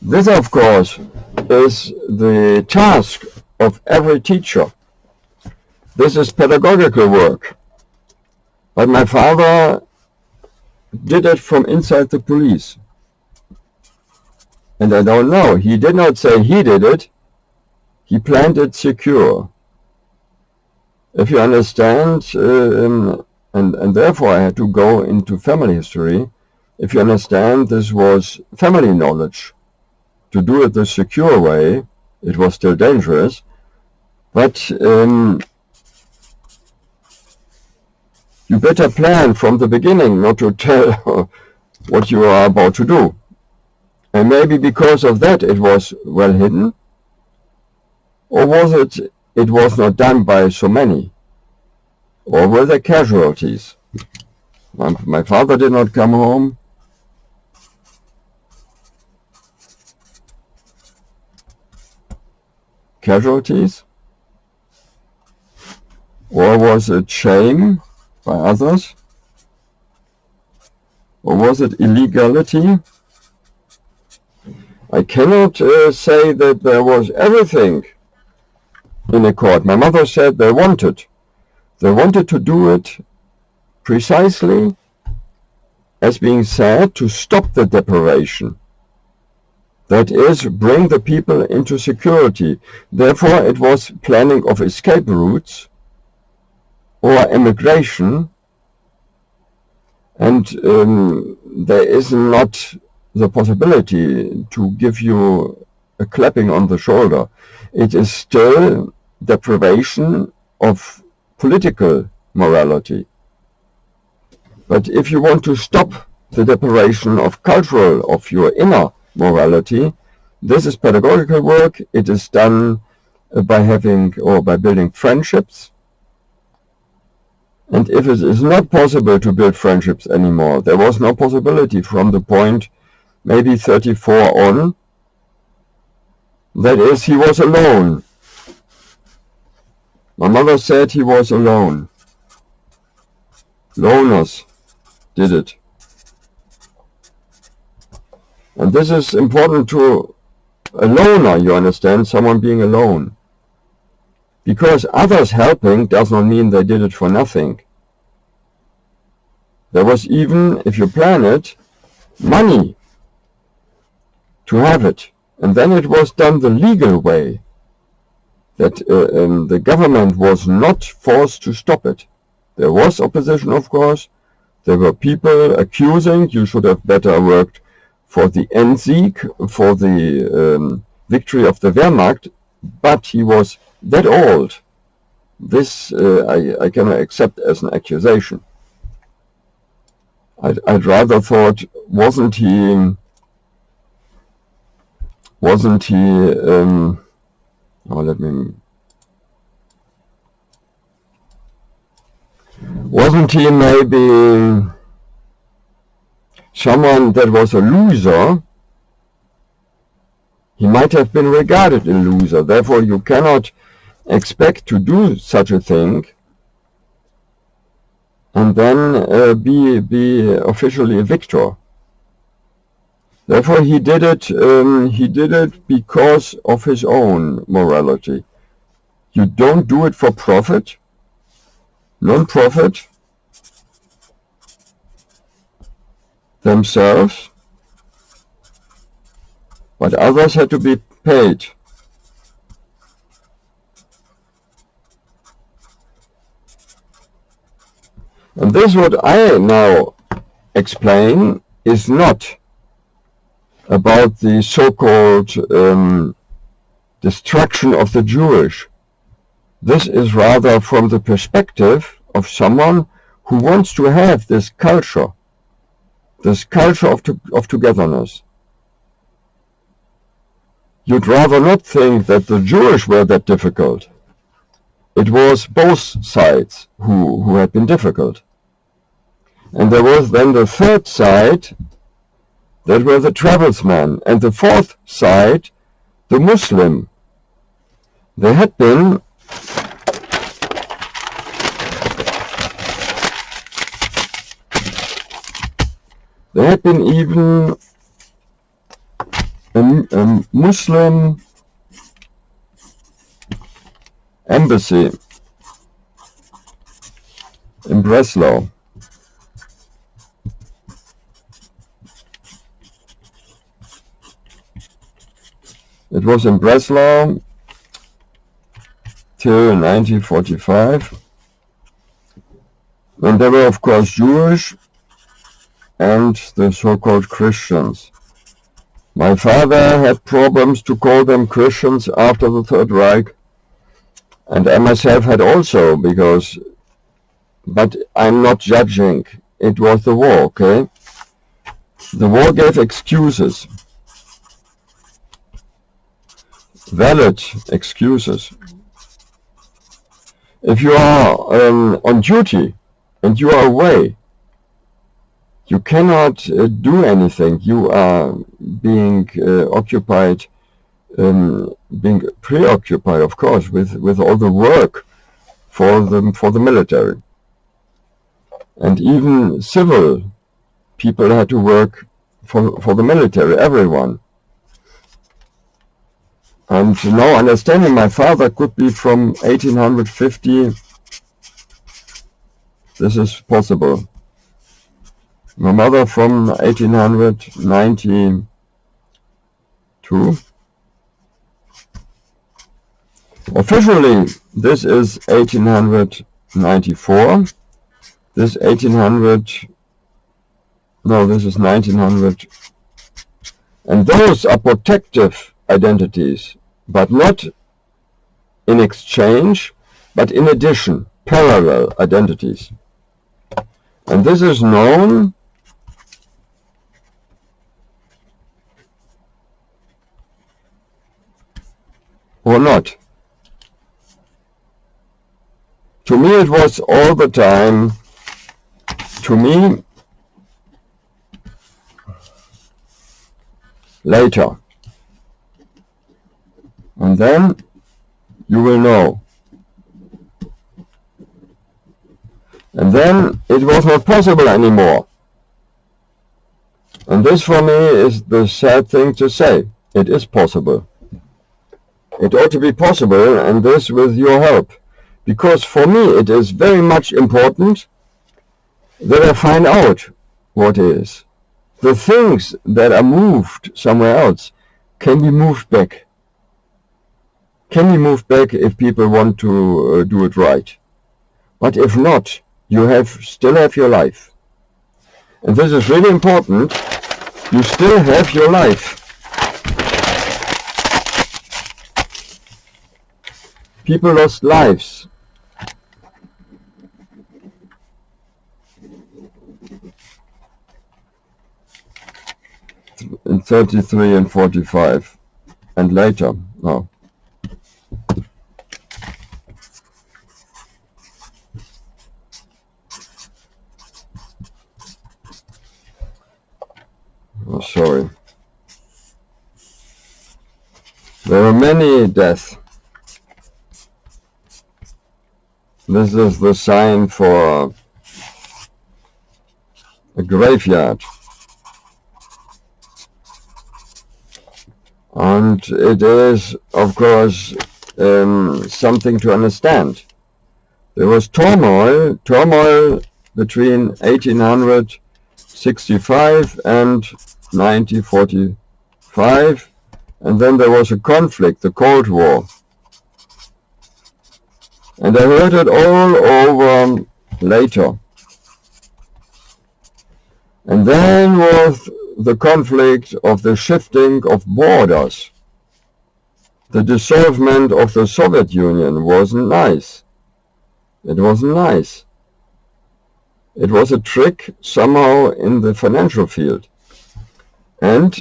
This, of course, is the task of every teacher. This is pedagogical work. But my father did it from inside the police. And I don't know, he did not say he did it, he planned it secure. If you understand, and therefore I had to go into family history, if you understand this was family knowledge. To do it the secure way, it was still dangerous, but you better plan from the beginning not to tell what you are about to do. And maybe because of that it was well hidden, or was it was not done by so many, or were there casualties? My father did not come home. Casualties? Or was it shame by others? Or was it illegality? I cannot say that there was everything in a court. My mother said they wanted to do it precisely as being said, to stop the deprivation. That is, bring the people into security. Therefore, it was planning of escape routes or emigration, and there is not the possibility to give you a clapping on the shoulder. It is still deprivation of political morality. But if you want to stop the deprivation of cultural, of your inner morality, this is pedagogical work. It is done by having or by building friendships. And if it is not possible to build friendships anymore, there was no possibility from the point maybe 34 on, that is, he was alone. My mother said he was alone. Loners did it. And this is important to a loner, you understand, someone being alone. Because others helping does not mean they did it for nothing. There was even, if you plan it, money to have it. And then it was done the legal way, that the government was not forced to stop it. There was opposition, of course. There were people accusing, you should have better worked for the Endsieg, for the victory of the Wehrmacht, but he was that old. This I cannot accept as an accusation. I'd rather thought, wasn't he, wasn't he maybe someone that was a loser? He might have been regarded a loser. Therefore, you cannot expect to do such a thing and then be officially a victor. Therefore, he did it because of his own morality. You don't do it for profit, non-profit themselves, but others had to be paid. And this what I now explain is not about the so-called destruction of the Jewish. This is rather from the perspective of someone who wants to have this culture of togetherness. You'd rather not think that the Jewish were that difficult. It was both sides who had been difficult. And there was then the third side, that were the travelsmen, and the fourth side, the Muslim. There had been even a Muslim embassy in Breslau. It was in Breslau till 1945, and they were of course Jewish and the so-called Christians. My father had problems to call them Christians after the Third Reich, and I myself had also, but I'm not judging. It was the war, okay? The war gave excuses, valid excuses. If you are on duty and you are away, you cannot do anything. You are being occupied, being preoccupied, of course, with all the work for the military. And even civil people had to work for the military, everyone. And now understanding my father could be from 1850, this is possible. My mother from 1892. Officially, this is 1894. This is 1900. And those are protective identities, but not in exchange, but in addition, parallel identities. And this is known or not. To me it was all the time, to me, later. And then you will know. And then it was not possible anymore. And this for me is the sad thing to say. It is possible. It ought to be possible, and this with your help. Because for me it is very much important that I find out what is. The things that are moved somewhere else can be moved back. Can be moved back if people want to do it right. But if not, you still have your life. And this is really important. You still have your life. People lost lives. In 33 and 45 and later. No. Oh, sorry. There were many deaths. This is the sign for a graveyard. And it is, of course, something to understand. There was turmoil between 1865 and 1945, and then there was a conflict, the Cold War. And I heard it all over later. And then was the conflict of the shifting of borders. The dissolvement of the Soviet Union wasn't nice. It wasn't nice. It was a trick somehow in the financial field. And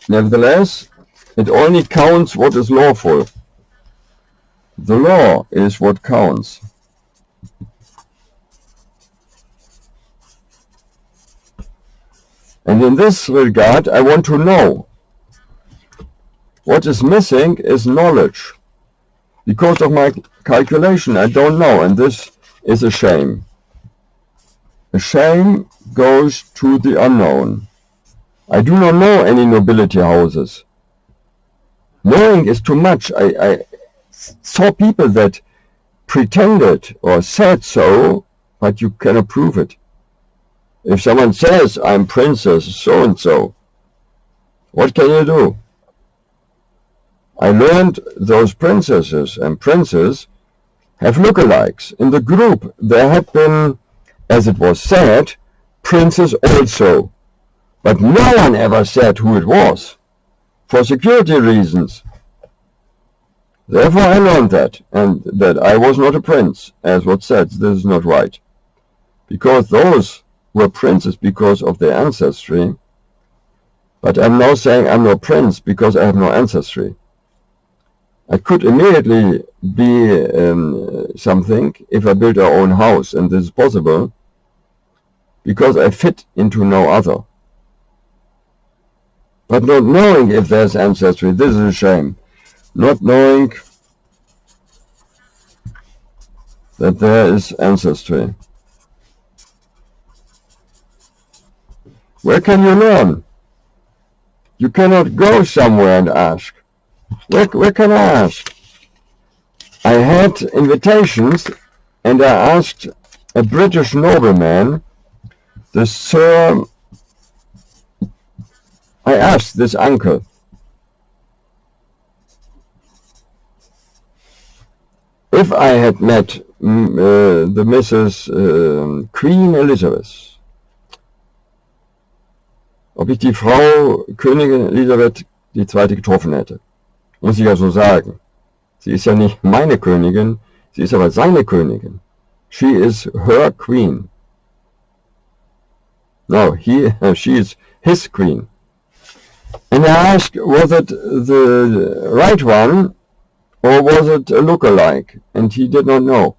nevertheless, it only counts what is lawful. The law is what counts. And in this regard, I want to know. What is missing is knowledge. Because of my calculation, I don't know, and this is a shame. A shame goes to the unknown. I do not know any nobility houses. Knowing is too much. I saw people that pretended or said so, but you cannot prove it. If someone says, I'm princess so-and-so, what can you do? I learned those princesses and princes have lookalikes. In the group there had been, as it was said, princes also. But no one ever said who it was, for security reasons. Therefore I learned that, and that I was not a prince, as was said. This is not right. Because those were princes because of their ancestry, but I'm now saying I'm no prince because I have no ancestry. I could immediately be something if I built our own house, and this is possible because I fit into no other. But not knowing if there's ancestry, this is a shame. Not knowing that there is ancestry. Where can you learn? You cannot go somewhere and ask. Where can I ask? I had invitations and I asked a British nobleman, the Sir, I asked this uncle, if I had met the Mrs. Queen Elizabeth, ob ich die Frau Königin Elisabeth II. Getroffen hätte. Muss ich ja so sagen. Sie ist ja nicht meine Königin, sie ist aber seine Königin. She is her queen. No, she is his queen. And I asked, was it the right one or was it a look-alike? And he did not know.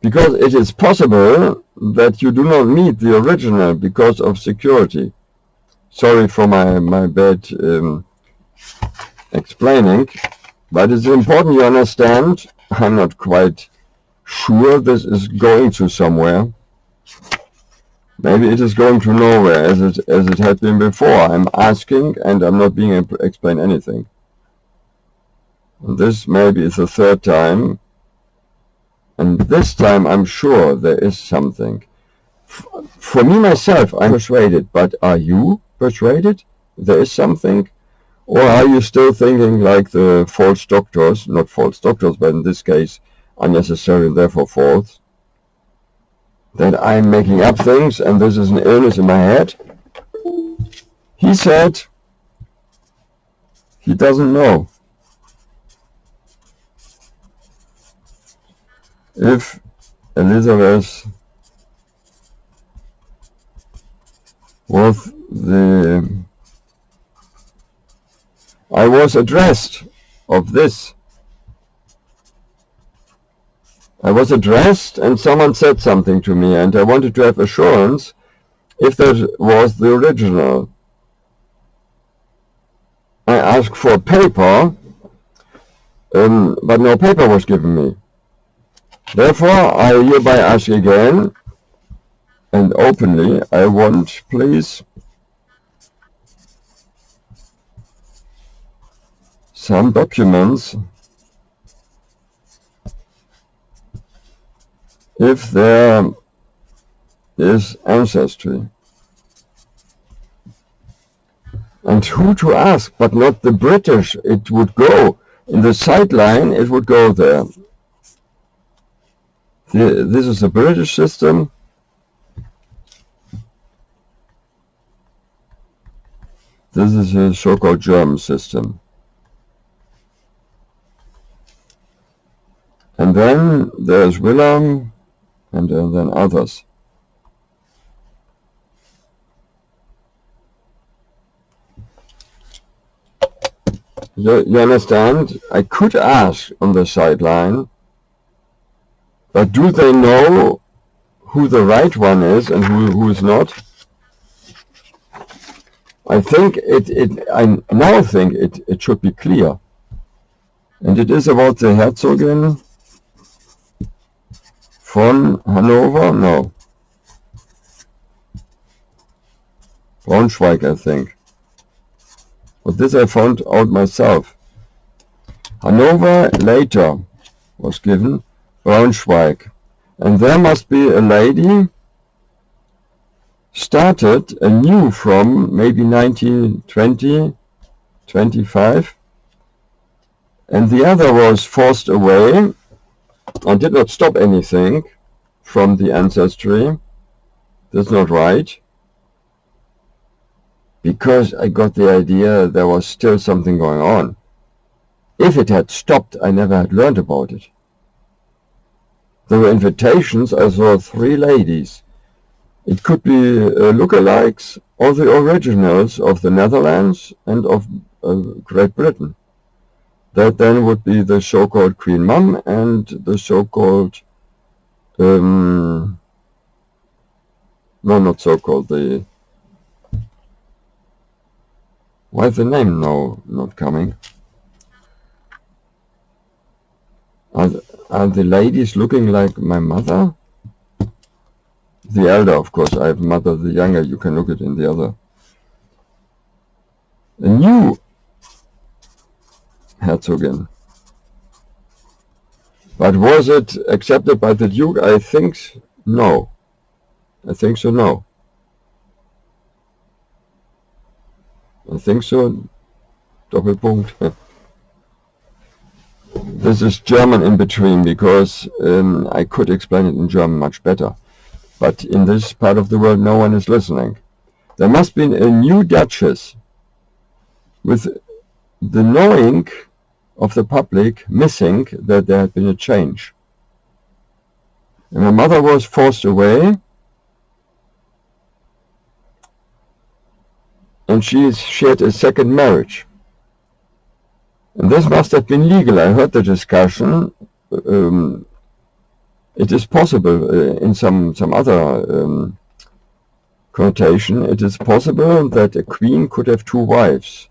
Because it is possible that you do not meet the original because of security. Sorry for my bad explaining, but it's important you understand. I'm not quite sure this is going to somewhere. Maybe it is going to nowhere as it had been before. I'm asking and I'm not being able to explain anything. And this maybe is the third time. And this time I'm sure there is something. For me myself, I'm persuaded, but are you persuaded there is something? Or are you still thinking like the false doctors, not false doctors, but in this case unnecessary and therefore false, that I'm making up things and this is an illness in my head? He said he doesn't know if Elizabeth was I was addressed of this. I was addressed and someone said something to me and I wanted to have assurance if that was the original. I asked for paper, but no paper was given me. Therefore, I hereby ask again and openly, I want, please, some documents if there is ancestry. And who to ask, but not the British. It would go in the sideline, it would go there. This is a British system, This is a so-called German system. And then there's Wilhelm, and then others. You understand? I could ask on the sideline, but do they know who the right one is and who is not? I think I now think it should be clear. And it is about the Herzogin von Hanover? No. Braunschweig, I think. But this I found out myself. Hanover later was given, Braunschweig. And there must be a lady started anew from maybe 1920, 25. And the other was forced away and did not stop anything from the ancestry. That's not right. Because I got the idea there was still something going on. If it had stopped, I never had learned about it. There were invitations. I saw 3 ladies. It could be lookalikes or the originals of the Netherlands and of Great Britain. That then would be the so-called Queen Mum and the so-called, no, not so-called, the, why is the name now not coming? Are the ladies looking like my mother? The elder, of course. I have mother, the younger. You can look it in the other. A new Herzogin. But was it accepted by the Duke? I think no. I think so, no. I think so. Doppelpunkt. This is German in between because I could explain it in German much better. But in this part of the world no one is listening. There must be a new Duchess with the knowing of the public missing that there had been a change. And my mother was forced away and she had a second marriage. And this must have been legal. I heard the discussion. It is possible in some other connotation. It is possible that a queen could have 2 wives.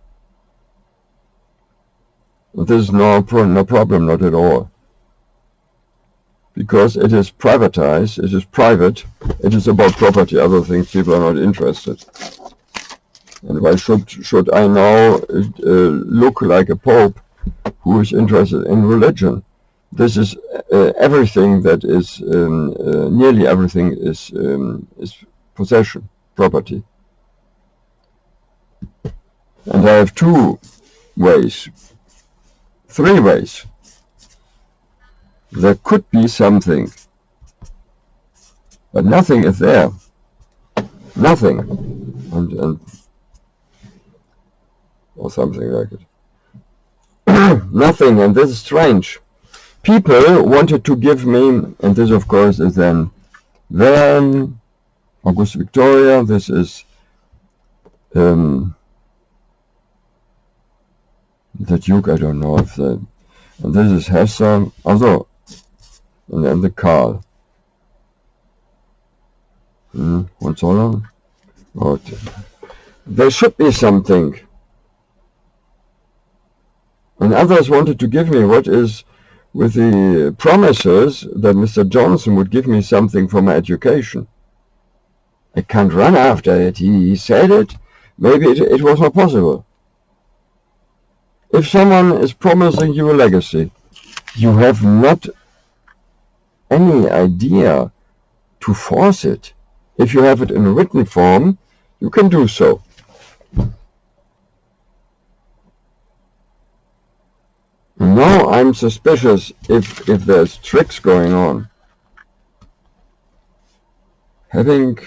This is no problem, not at all. Because it is privatized, it is private, it is about property, other things people are not interested. And why should I now look like a pope who is interested in religion? This is everything that is, nearly everything is possession, property. And I have 2 ways, 3 ways. There could be something, but nothing is there. Nothing. And or something like it. Nothing, and this is strange. People wanted to give me, and this of course is then August Victoria, this is the Duke, I don't know if the, and this is Hesse, also, and then the Karl. Hohenzollern. But there should be something. And others wanted to give me what is with the promises that Mr. Johnson would give me something for my education. I can't run after it. He said it. Maybe it was not possible. If someone is promising you a legacy, you have not any idea to force it. If you have it in written form, you can do so. Now I'm suspicious if there's tricks going on. Having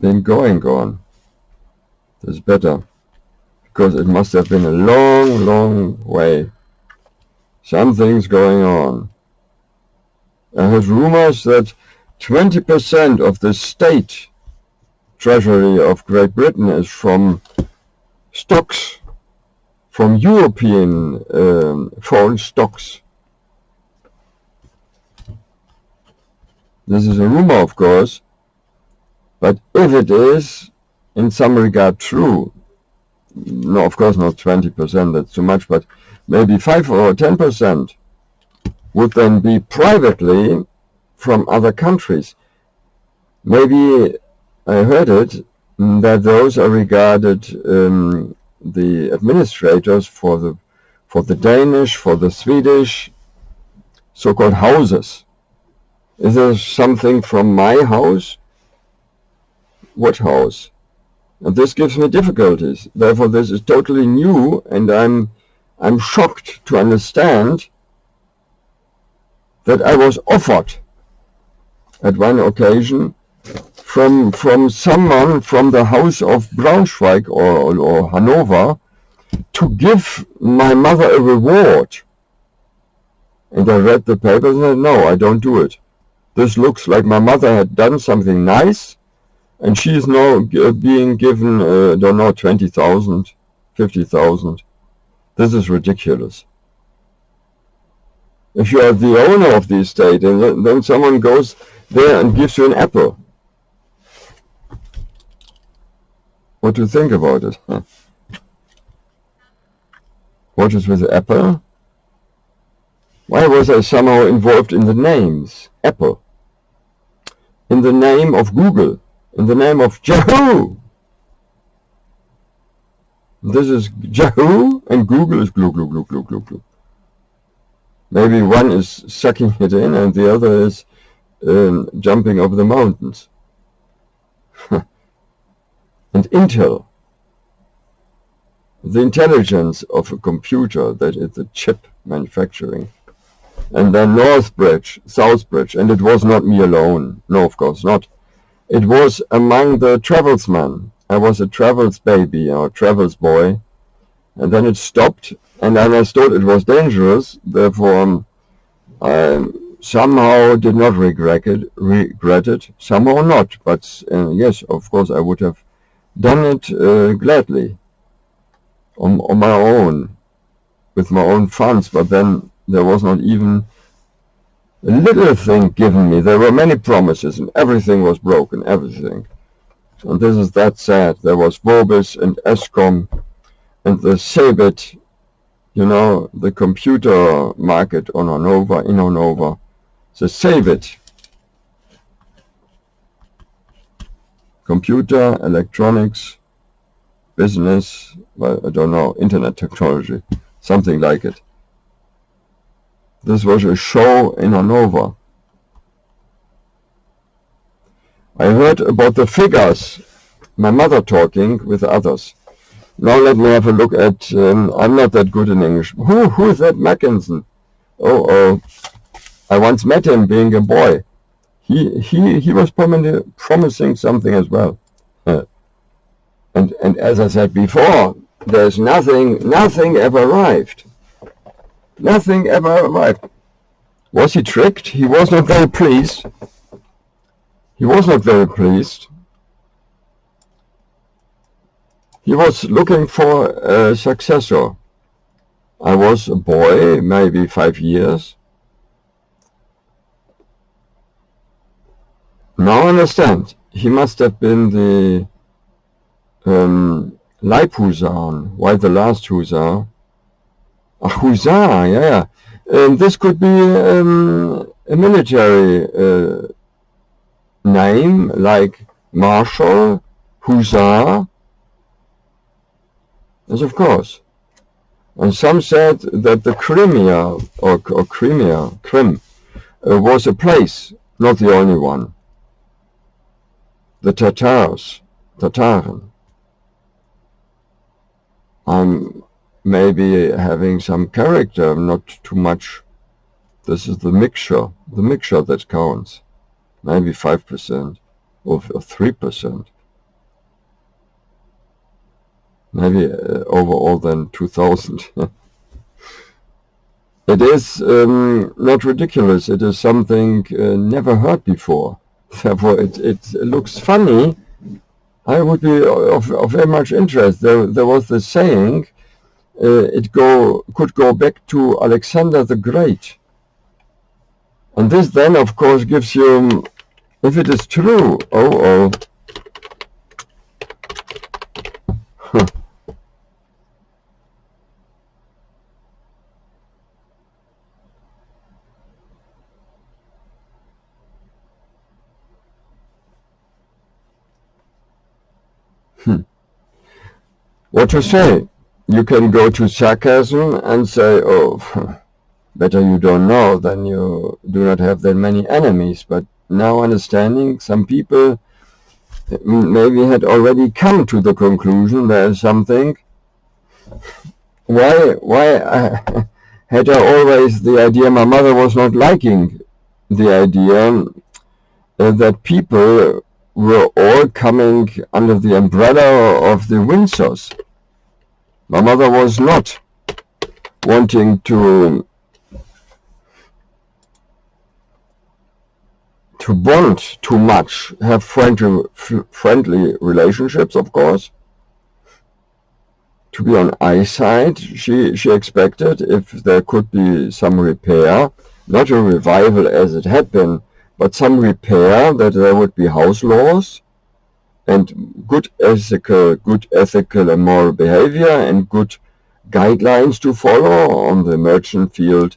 been going on. That's better, because it must have been a long, long way. Something's going on. I heard rumors that 20% of the state treasury of Great Britain is from stocks, from European foreign stocks. This is a rumor, of course, but if it is in some regard true, no, of course not 20%, that's too much, but maybe 5 or 10% would then be privately from other countries. Maybe I heard it that those are regarded the administrators for the Danish, for the Swedish, so-called houses. Is there something from my house? What house? And this gives me difficulties. Therefore, this is totally new, and I'm shocked to understand that I was offered at one occasion from someone from the house of Braunschweig or Hanover to give my mother a reward. And I read the papers and said, no, I don't do it. This looks like my mother had done something nice, and she is now being given, I don't know, 20,000, 50,000. This is ridiculous. If you are the owner of the estate, and then someone goes there and gives you an apple. What do you think about it? Huh? What is with the apple? Why was I somehow involved in the names? Apple. In the name of Google. In the name of Yahoo! This is Yahoo, and Google is glue, glue, glue, glue, glue, glue. Maybe one is sucking it in and the other is jumping over the mountains. And Intel, the intelligence of a computer, that is the chip manufacturing. And then Northbridge, Southbridge, and it was not me alone. No, of course not. It was among the travelsmen. I was a travels baby or travels boy. And then it stopped, and I understood it was dangerous. Therefore, I somehow did not regret it. Somehow not. But yes, of course, I would have done it gladly on my own, with my own funds. But then there was not even a little thing given me. There were many promises, and everything was broken, everything. And this is that sad. There was Vobis and Eskom and the Cebit, you know, the computer market on Hanover, in Hanover. The Cebit. Computer, electronics, business, well, I don't know, internet technology, something like it. This was a show in Hanover. I heard about the figures, my mother talking with others. Now let me have a look at, I'm not that good in English. Who is that Mackinson? Oh, I once met him being a boy. He was promising something as well. And as I said before, there's nothing ever arrived. Nothing ever arrived. Was he tricked? He was not very pleased. He was not very pleased. He was looking for a successor. I was a boy, maybe 5 years. Now I understand. He must have been the Leibhusar. Why the last Hussar? Hussar, yeah. This could be a military name, like Marshal, Hussar. Yes, of course. And some said that the Crimea, or Krim, was a place, not the only one. The Tataren. I'm maybe having some character, not too much. This is the mixture that counts. Maybe 5% or 3%. maybe overall than 2000. It is not ridiculous. It is something never heard before. Therefore, it looks funny. I would be of very much interest. There was the saying, could go back to Alexander the Great. And this then, of course, gives you, if it is true, what to say? You can go to sarcasm and say, oh, better you don't know, then you do not have that many enemies. But now understanding, some people maybe had already come to the conclusion there is something. Why had I always the idea, my mother was not liking the idea that people were all coming under the umbrella of the Windsors. My mother was not wanting to bond too much, have friendly relationships, of course. To be on eyesight, she expected if there could be some repair, not a revival as it had been, but some repair, that there would be house laws and good ethical and moral behavior and good guidelines to follow on the merchant field,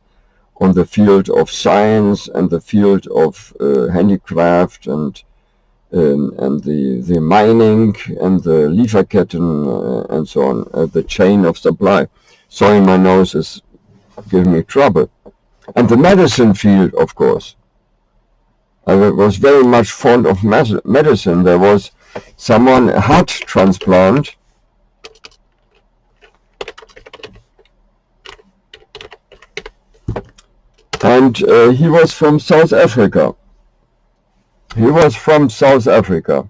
on the field of science and the field of handicraft and the mining and the Lieferketten and so on, the chain of supply. Sorry, my nose is giving me trouble. And the medicine field, of course. I was very much fond of medicine. There was someone, a heart transplant, and he was from South Africa. He was from South Africa.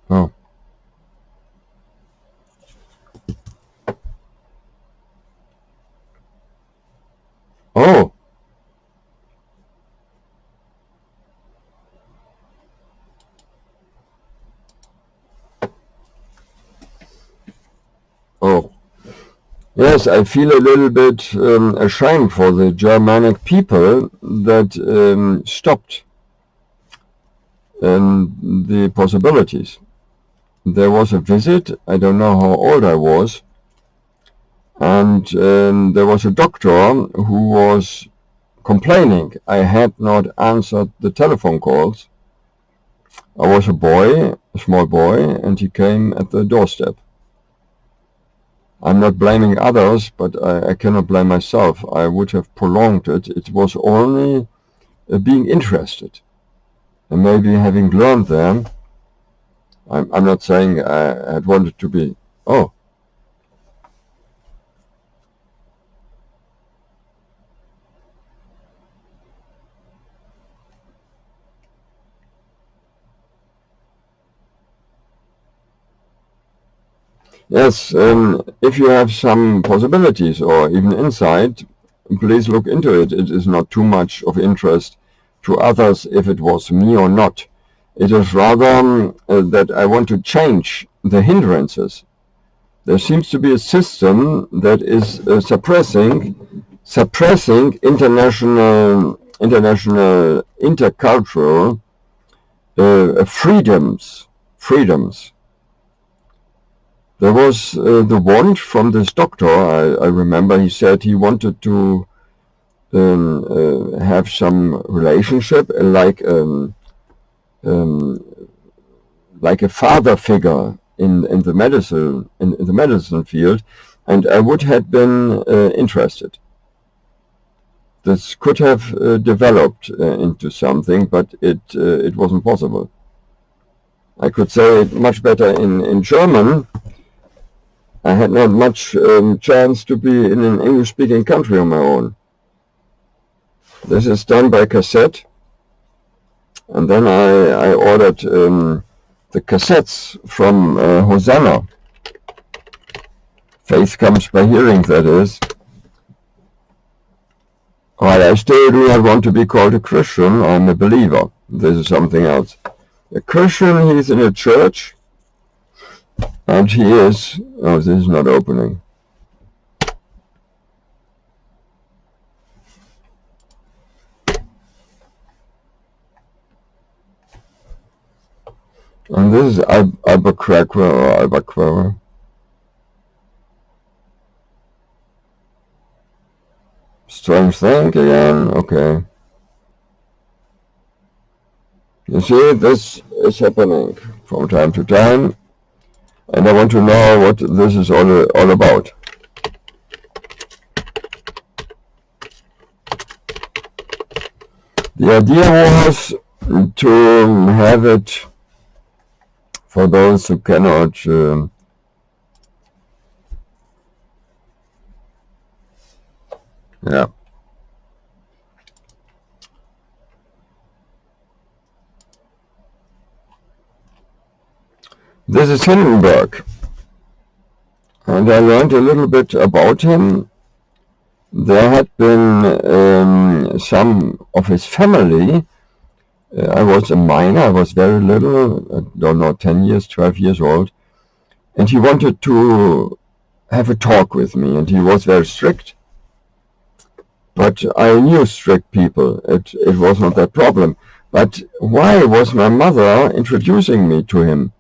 Oh. Oh. Oh. Yes, I feel a little bit ashamed for the Germanic people that stopped the possibilities. There was a visit, I don't know how old I was, and there was a doctor who was complaining I had not answered the telephone calls. I was a boy, a small boy, and he came at the doorstep. I'm not blaming others, but I cannot blame myself. I would have prolonged it. It was only being interested. And maybe having learned them, I'm not saying I had wanted to be, oh. Yes, if you have some possibilities or even insight, please look into it. It is not too much of interest to others if it was me or not. It is rather that I want to change the hindrances. There seems to be a system that is suppressing international, intercultural freedoms. There was the want from this doctor, I remember he said he wanted to have some relationship like a father figure in the medicine field, and I would have been interested. This could have developed into something, but it wasn't possible. I could say it much better in German. I had not much chance to be in an English-speaking country on my own. This is done by cassette, and then I ordered the the cassettes from Hosanna. Faith comes by hearing, that is. But I still do not want to be called a Christian. I'm a believer. This is something else. A Christian, he's in a church, and he is... Oh, this is not opening. And this is Albuquerque or Albuquerque. Strange thing again, okay. You see, this is happening from time to time, and I want to know what this is all about. The idea was to have it for those who cannot yeah. This is Hindenburg, and I learned a little bit about him. There had been some of his family. I was a minor, I was very little, I don't know, 10 years, 12 years old, and he wanted to have a talk with me, and he was very strict. But I knew strict people, it was not that problem. But why was my mother introducing me to him?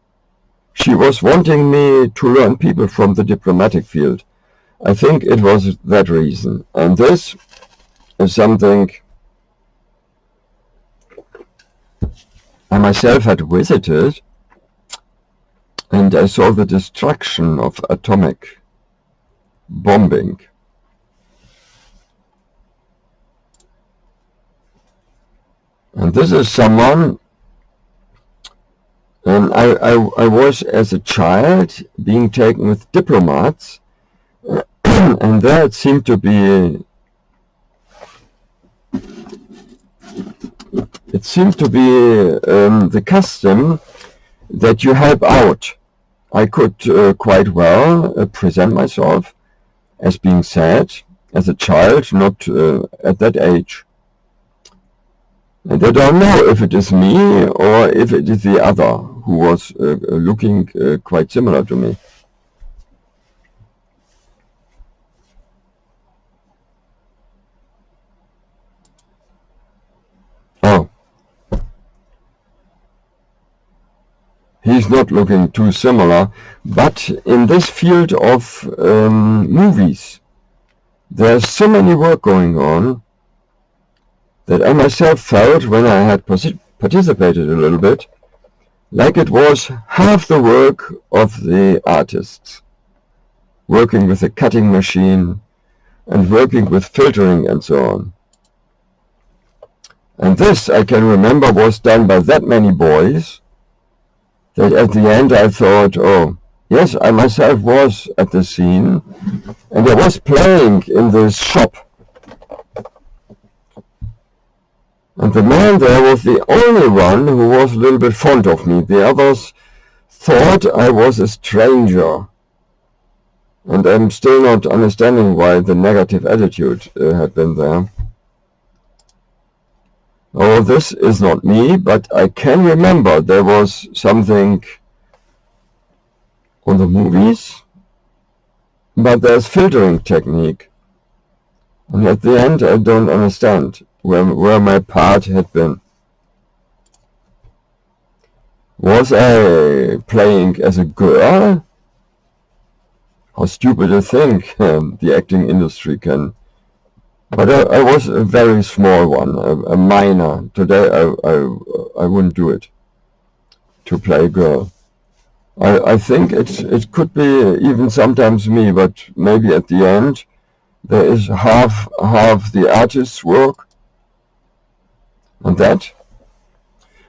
She was wanting me to learn people from the diplomatic field. I think it was that reason. And this is something I myself had visited, and I saw the destruction of atomic bombing. And this is someone, I was as a child being taken with diplomats, and there it seemed to be the custom that you help out. I could quite well present myself as being sad, as a child, not at that age. And I don't know if it is me or if it is the other who was looking quite similar to me. Oh. He's not looking too similar, but in this field of movies, there's so many work going on that I myself felt, when I had participated a little bit, like it was half the work of the artists, working with a cutting machine and working with filtering and so on. And this, I can remember, was done by that many boys that at the end I thought, oh, yes, I myself was at the scene, and I was playing in this shop. And the man there was the only one who was a little bit fond of me. The others thought I was a stranger. And I'm still not understanding why the negative attitude had been there. Oh, this is not me, but I can remember there was something on the movies, but there's filtering technique. And at the end I don't understand where my part had been. Was I playing as a girl? How stupid a thing the acting industry can. But I was a very small one, a minor. Today I wouldn't do it, to play a girl. I think it could be even sometimes me, but maybe at the end there is half the artist's work. And that,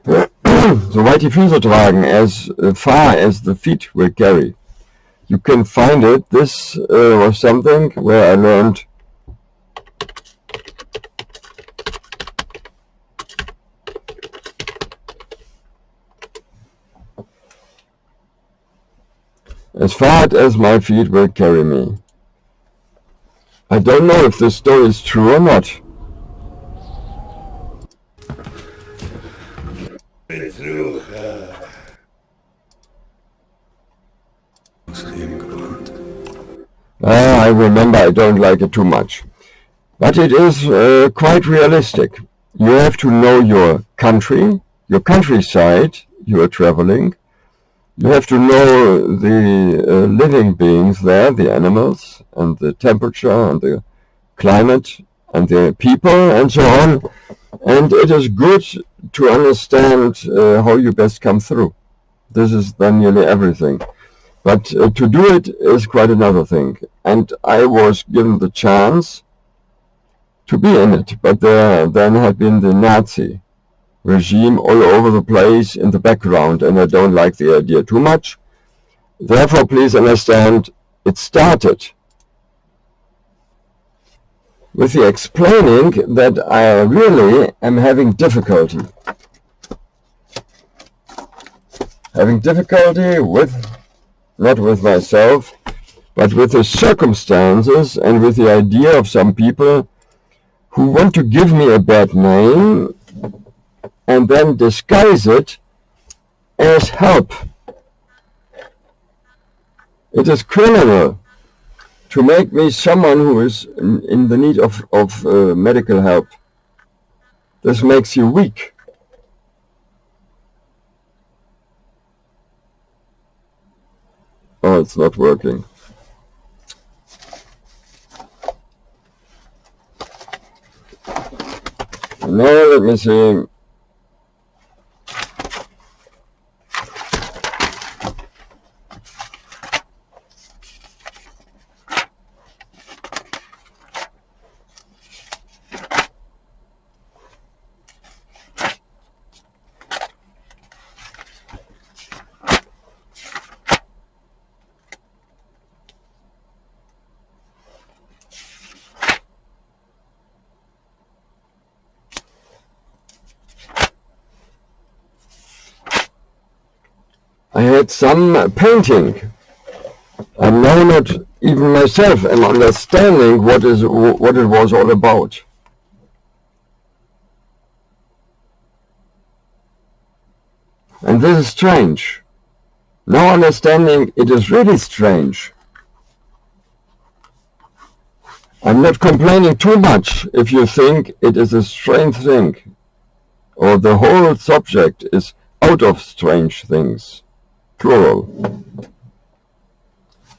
so weit die Füße tragen, as far as the feet will carry. You can find it. This was something where I learned as far as my feet will carry me. I don't know if this story is true or not. I remember I don't like it too much. But it is quite realistic. You have to know your country, your countryside you are traveling. You have to know the living beings there, the animals, and the temperature, and the climate, and the people, and so on. And it is good to understand how you best come through. This is then nearly everything. But to do it is quite another thing. And I was given the chance to be in it, but there then had been the Nazi regime all over the place in the background, and I don't like the idea too much. Therefore, please understand, it started with the explaining that I really am having difficulty. Having difficulty with, not with myself, but with the circumstances and with the idea of some people who want to give me a bad name and then disguise it as help. It is criminal to make me someone who is in the need of medical help. This makes you weak. Oh, it's not working. Now, let me see. I had some painting. I'm now not even myself am understanding what it was all about. And this is strange. Now understanding it is really strange. I'm not complaining too much if you think it is a strange thing, or the whole subject is out of strange things. Plural.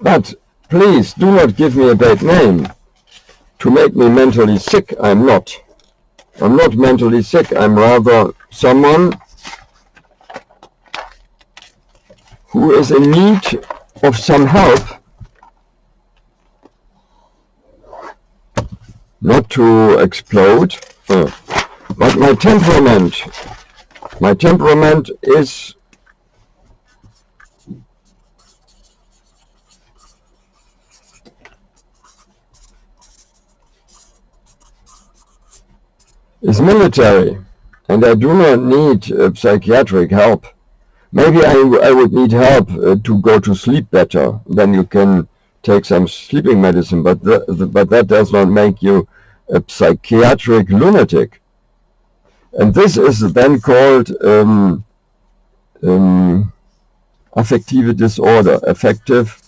But please do not give me a bad name to make me mentally sick. I'm not. I'm not mentally sick. I'm rather someone who is in need of some help, not to explode, but my temperament is military, and I do not need psychiatric help. Maybe I would need help to go to sleep better. Then you can take some sleeping medicine, but that does not make you a psychiatric lunatic. And this is then called affective disorder. Affective.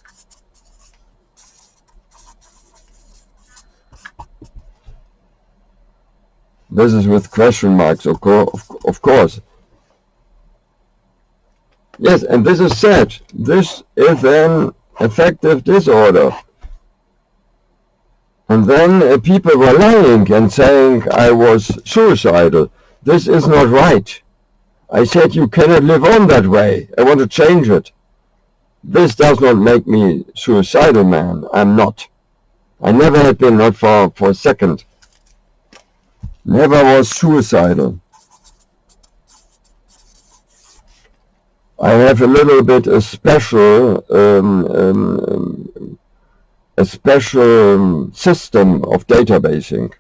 This is with question marks, of course. Yes, and this is sad. This is an affective disorder. And then people were lying and saying I was suicidal. This is not right. I said you cannot live on that way. I want to change it. This does not make me suicidal, man. I'm not. I never have been, not for a second. Never was suicidal. I have a little bit a special system of databasing.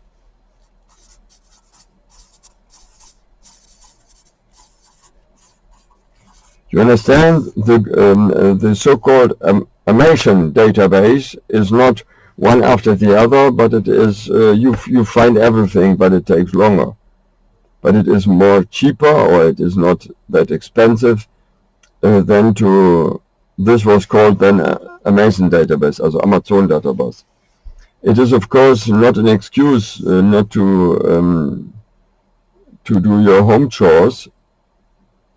You understand? The so-called Amazon database is not one after the other, but it is you find everything, but it takes longer. But it is more cheaper, or it is not that expensive than to. This was called then Amazon database, also Amazon database. It is of course not an excuse not to do your home chores,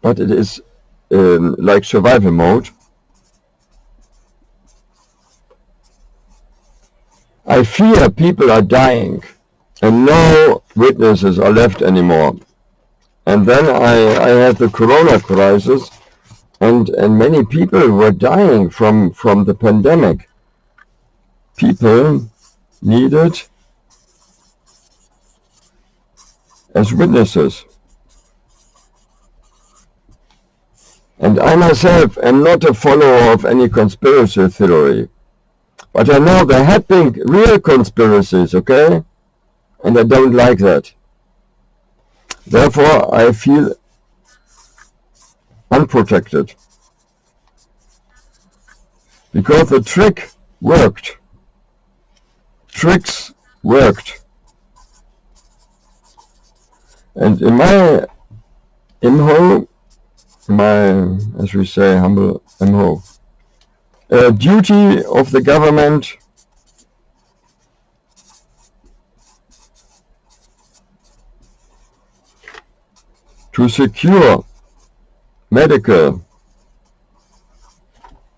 but it is like survival mode. I fear people are dying and no witnesses are left anymore. And then I had the corona crisis, and many people were dying from the pandemic. People needed as witnesses. And I myself am not a follower of any conspiracy theory. But I know there have been real conspiracies, okay? And I don't like that. Therefore, I feel unprotected. Because the trick worked. Tricks worked. And in my imho, as we say, humble imho, duty of the government to secure medical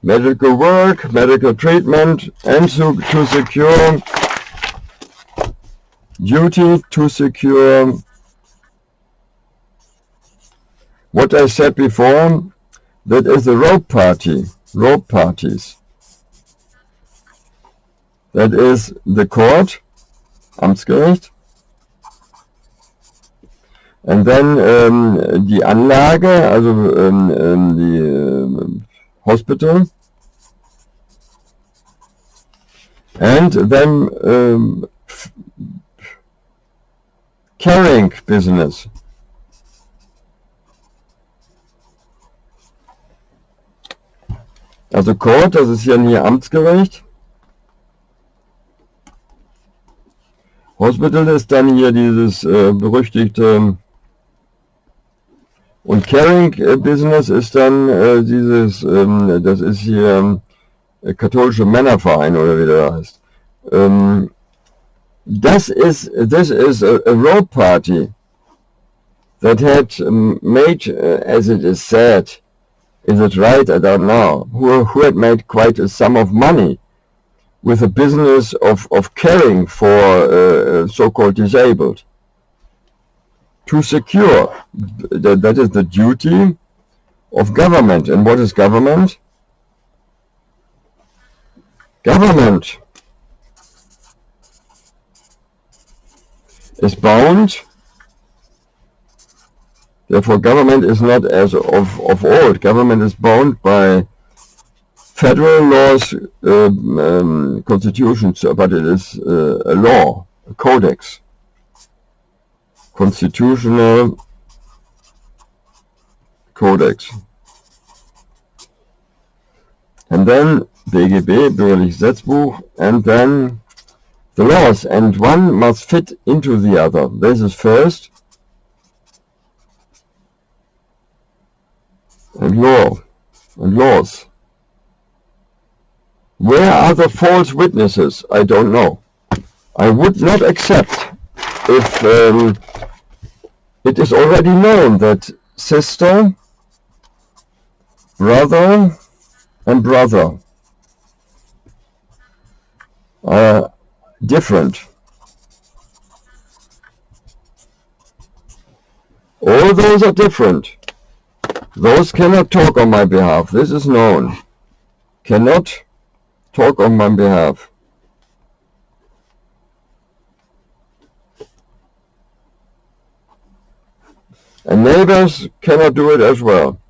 work, medical treatment, and to secure duty to secure what I said before, that is the rope parties. That is the court, Amtsgericht, and then die Anlage, also the hospital, and then carrying business. Also Court, das ist hier Amtsgericht. Hospital ist dann hier dieses berüchtigte, und Caring Business ist dann dieses, das ist hier katholische Männerverein oder wie der heißt. This is a rope party that had made, as it is said, is it right? I don't know. Who had made quite a sum of money with a business of caring for so-called disabled. To secure, that is the duty of government. And what is government? Government is bound. Therefore, government is not as of old. Government is bound by federal laws, constitutions, but it is a law, a codex, constitutional codex. And then BGB, Bürgerliches Gesetzbuch, and then the laws, and one must fit into the other. This is first. And law, and laws. Where are the false witnesses? I don't know. I would not accept if it is already known that sister, brother, and brother are different. All those are different. Those cannot talk on my behalf. This is known. Cannot talk on my behalf. And neighbors cannot do it as well.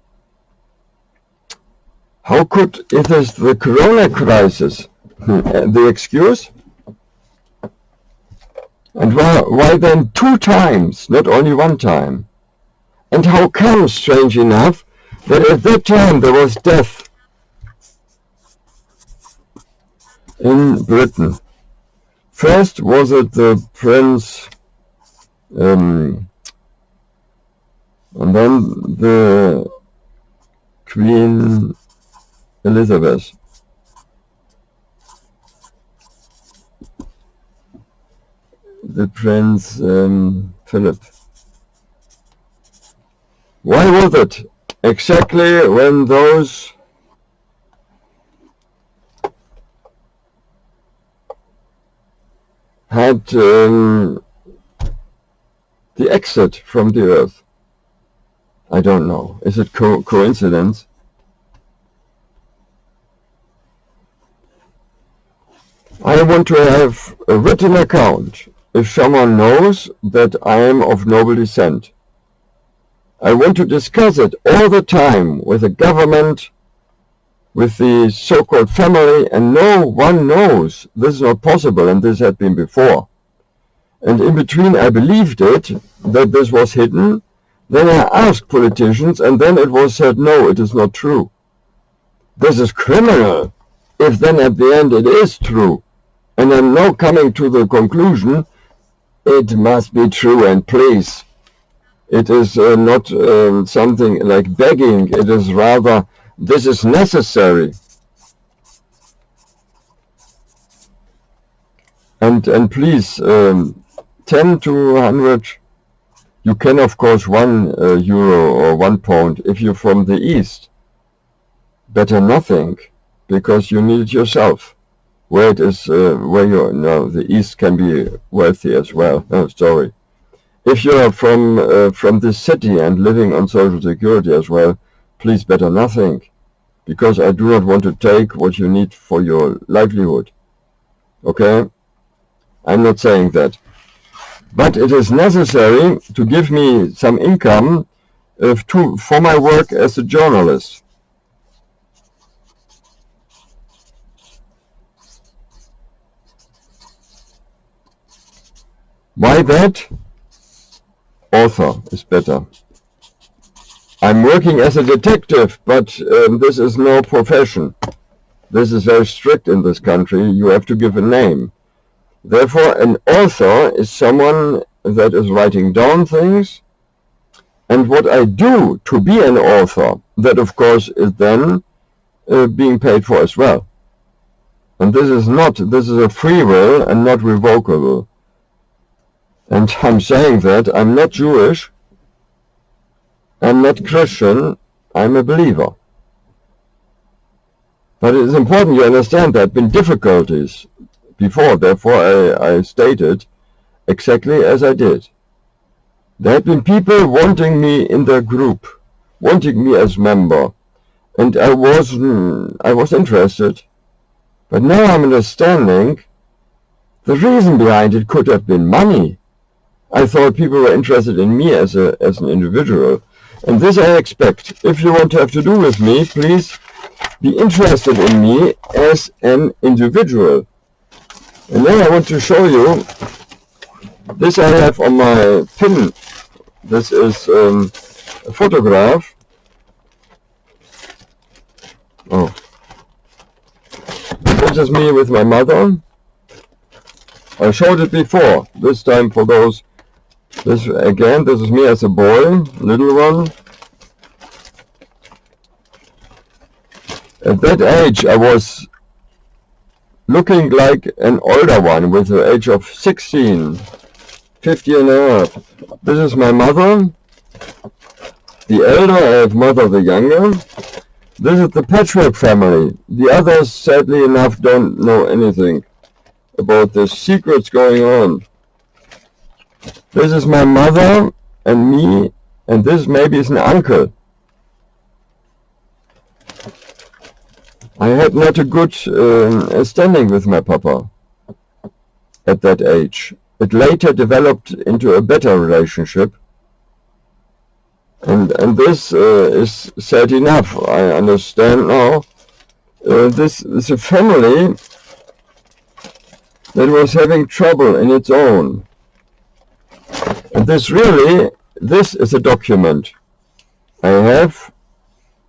How could, if it's the corona crisis, the excuse? And why then 2 times, not only 1 time? And how come, strange enough, that at that time there was death in Britain. First was it the Prince, and then the Queen Elizabeth. The Prince Philip. Why was it exactly when those had the exit from the earth? I don't know. Is it coincidence? I want to have a written account if someone knows that I am of noble descent. I want to discuss it all the time with the government, with the so-called family, and no one knows this is not possible, and this had been before. And in between I believed it, that this was hidden. Then I asked politicians, and then it was said, no, it is not true. This is criminal, if then at the end it is true. And I'm now coming to the conclusion, it must be true, and please. It is not something like begging, it is rather, this is necessary. And please, 10 to 100, you can of course €1 or £1 if you're from the East. Better nothing, because you need it yourself. Where it is, the East can be wealthy as well. Oh, sorry. If you are from this city and living on Social Security as well, please better nothing, because I do not want to take what you need for your livelihood. Okay? I'm not saying that. But it is necessary to give me some income for my work as a journalist. Why that? Author is better. I'm working as a detective, but this is no profession. This is very strict in this country. You have to give a name. Therefore, an author is someone that is writing down things. And what I do to be an author, that of course is then being paid for as well. And this is a free will and not revocable. And I'm saying that I'm not Jewish, I'm not Christian, I'm a believer. But it is important you understand there have been difficulties before, therefore I stated exactly as I did. There have been people wanting me in their group, wanting me as member, and I was interested. But now I'm understanding the reason behind it could have been money. I thought people were interested in me as an individual. And this I expect. If you want to have to do with me, please be interested in me as an individual. And then I want to show you, this I have on my pin. This is a photograph. Oh. This is me with my mother. I showed it before, this time for those. This is me as a boy, little one. At that age I was looking like an older one with the age of 16, 15 and a half. This is my mother, the elder, I have mother the younger. This is the patchwork family. The others, sadly enough, don't know anything about the secrets going on. This is my mother and me, and this maybe is an uncle. I had not a good standing with my papa at that age. It later developed into a better relationship. And this is sad enough. I understand now. This is a family that was having trouble in its own. And this is a document I have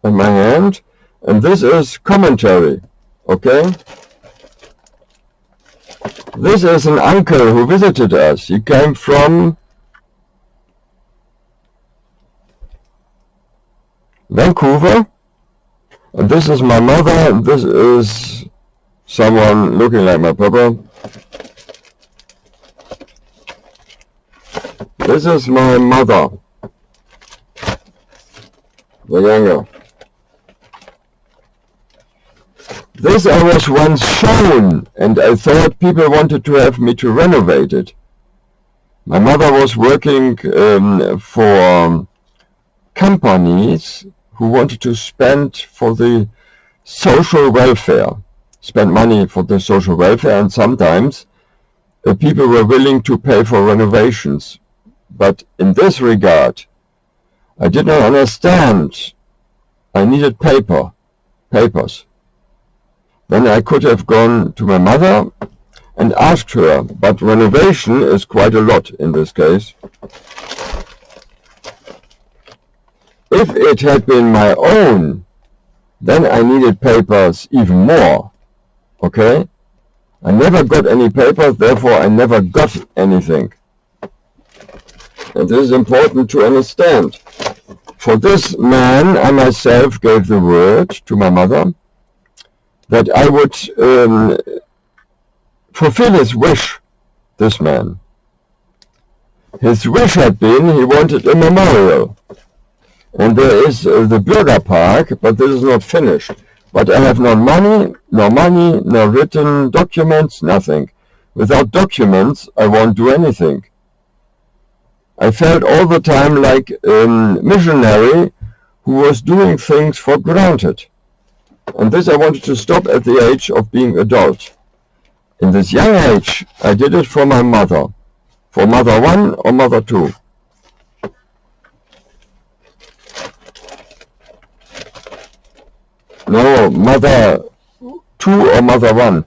in my hand, and this is commentary, okay? This is an uncle who visited us. He came from Vancouver, and this is my mother, and this is someone looking like my papa. This is my mother, the younger. This I was once shown, and I thought people wanted to have me to renovate it. My mother was working for companies who wanted to spend for the social welfare, spend money for the social welfare, and sometimes people were willing to pay for renovations. But in this regard, I did not understand. I needed papers. Then I could have gone to my mother and asked her, but renovation is quite a lot in this case. If it had been my own, then I needed papers even more, okay? I never got any papers, therefore I never got anything. And this is important to understand. For this man, I myself gave the word to my mother that I would fulfill his wish, this man. His wish had been he wanted a memorial. And there is the Bürger Park, but this is not finished. But I have no money, no written documents, nothing. Without documents, I won't do anything. I felt all the time like a missionary who was doing things for granted. And this I wanted to stop at the age of being adult. In this young age, I did it for my mother. For mother one or mother two. No, mother two or mother one.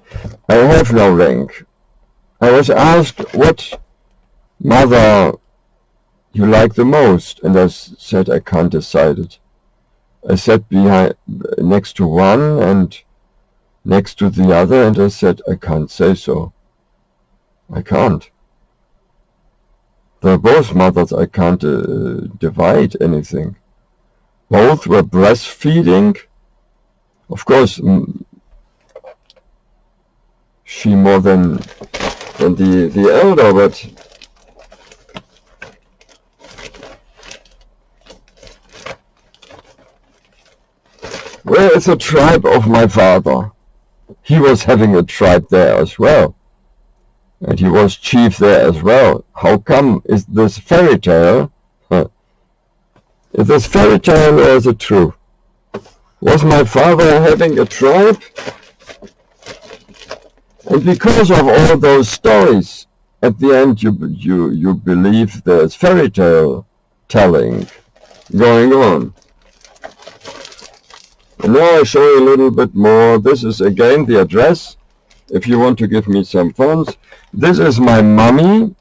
I have no rank. I was asked what mother you like the most, and I said I can't decide it. I sat next to one and next to the other, and I said I can't say so. I can't. They're both mothers. I can't divide anything. Both were breastfeeding. Of course, she more than the elder, but where is the tribe of my father? He was having a tribe there as well. And he was chief there as well. How come is this fairy tale? Is this fairy tale or is it true? Was my father having a tribe? And because of all those stories, at the end you believe there's fairy tale telling going on. And now I show you a little bit more. This is again the address, if you want to give me some funds. This is my mommy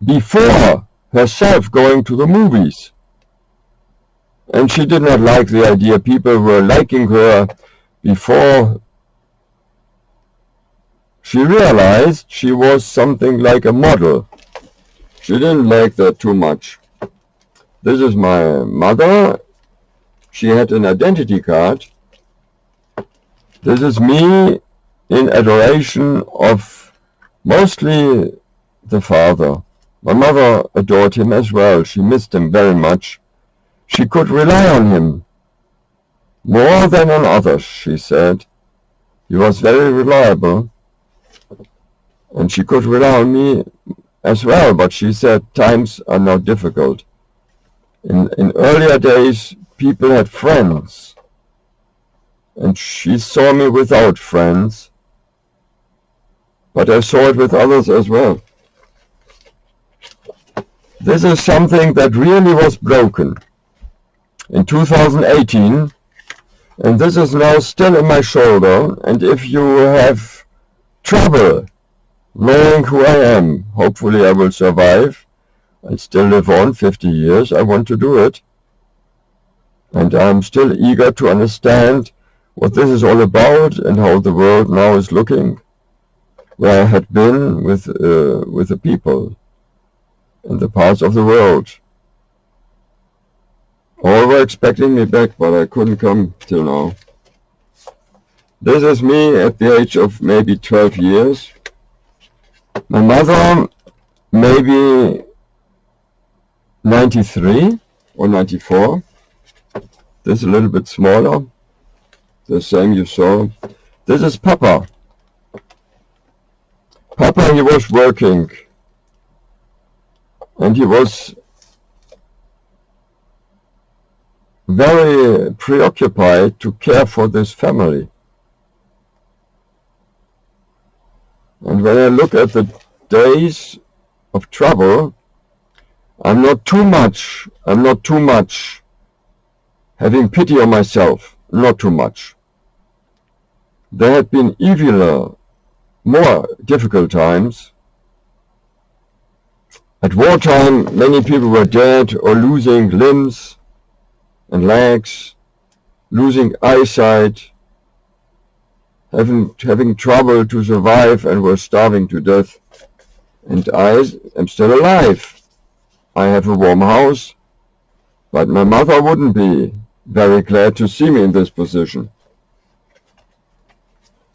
before herself going to the movies. And she did not like the idea. People were liking her before she realized she was something like a model. She didn't like that too much. This is my mother. She had an identity card. This is me in adoration of mostly the father. My mother adored him as well. She missed him very much. She could rely on him more than on others, she said. He was very reliable. And she could rely on me as well, but she said times are now difficult. In earlier days, people had friends. And she saw me without friends. But I saw it with others as well. This is something that really was broken in 2018, and this is now still in my shoulder. And if you have trouble knowing who I am, hopefully I will survive and still live on 50 years. I want to do it. And I'm still eager to understand what this is all about and how the world now is looking, where I had been with the people in the parts of the world. All were expecting me back, but I couldn't come till now. This is me at the age of maybe 12 years. My mother, maybe 93 or 94. This is a little bit smaller. The same you saw. This is Papa. Papa, he was working. And he was very preoccupied to care for this family. And when I look at the days of trouble, I'm not too much having pity on myself, not too much. There had been eviler, more difficult times. At wartime, many people were dead or losing limbs and legs, losing eyesight, having trouble to survive and were starving to death. And I am still alive. I have a warm house, but my mother wouldn't be very glad to see me in this position.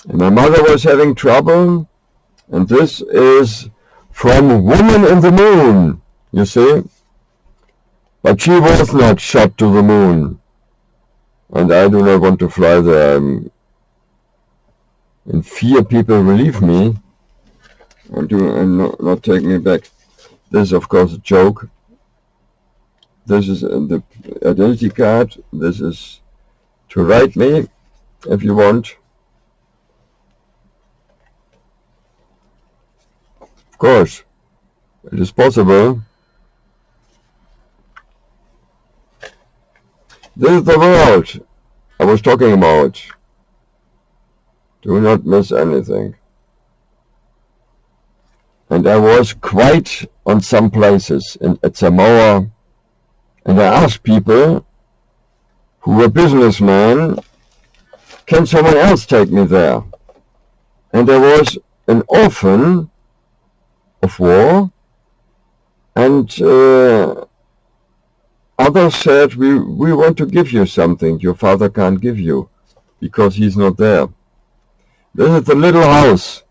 And my mother was having trouble, and this is from Woman in the Moon, you see. But she was not shot to the moon, and I do not want to fly there. In fear people relieve me and not take me back. This is of course a joke. This is the identity card. This is to write me if you want. Of course, it is possible. This is the world I was talking about. Do not miss anything. And I was quite on some places at Samoa, and I asked people who were businessmen, can someone else take me there? And there was an orphan of war, and others said, we want to give you something your father can't give you, because he's not there. This is the little house.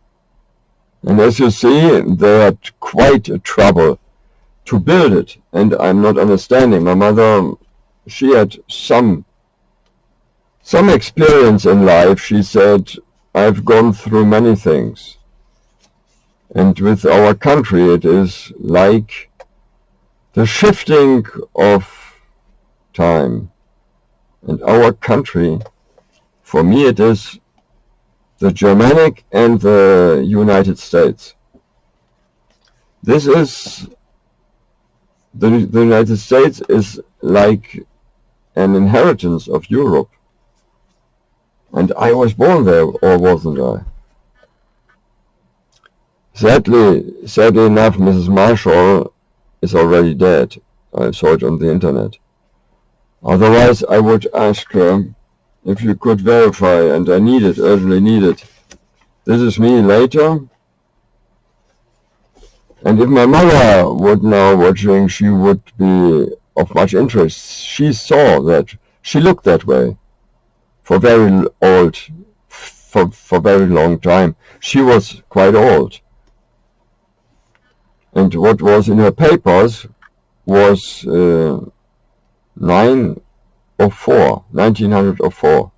And as you see, they had quite a trouble to build it. And I'm not understanding. My mother, she had some experience in life. She said, I've gone through many things. And with our country, it is like the shifting of time. And our country, for me, it is the Germanic and the United States. This is, the United States is like an inheritance of Europe. And I was born there, or wasn't I? Sadly enough, Mrs. Marshall is already dead. I saw it on the internet. Otherwise, I would ask her if you could verify, and I need it, urgently need it. This is me later. And if my mother would now watching, she would be of much interest. She saw that, she looked that way for very old, for very long time. She was quite old. And what was in her papers was 1904.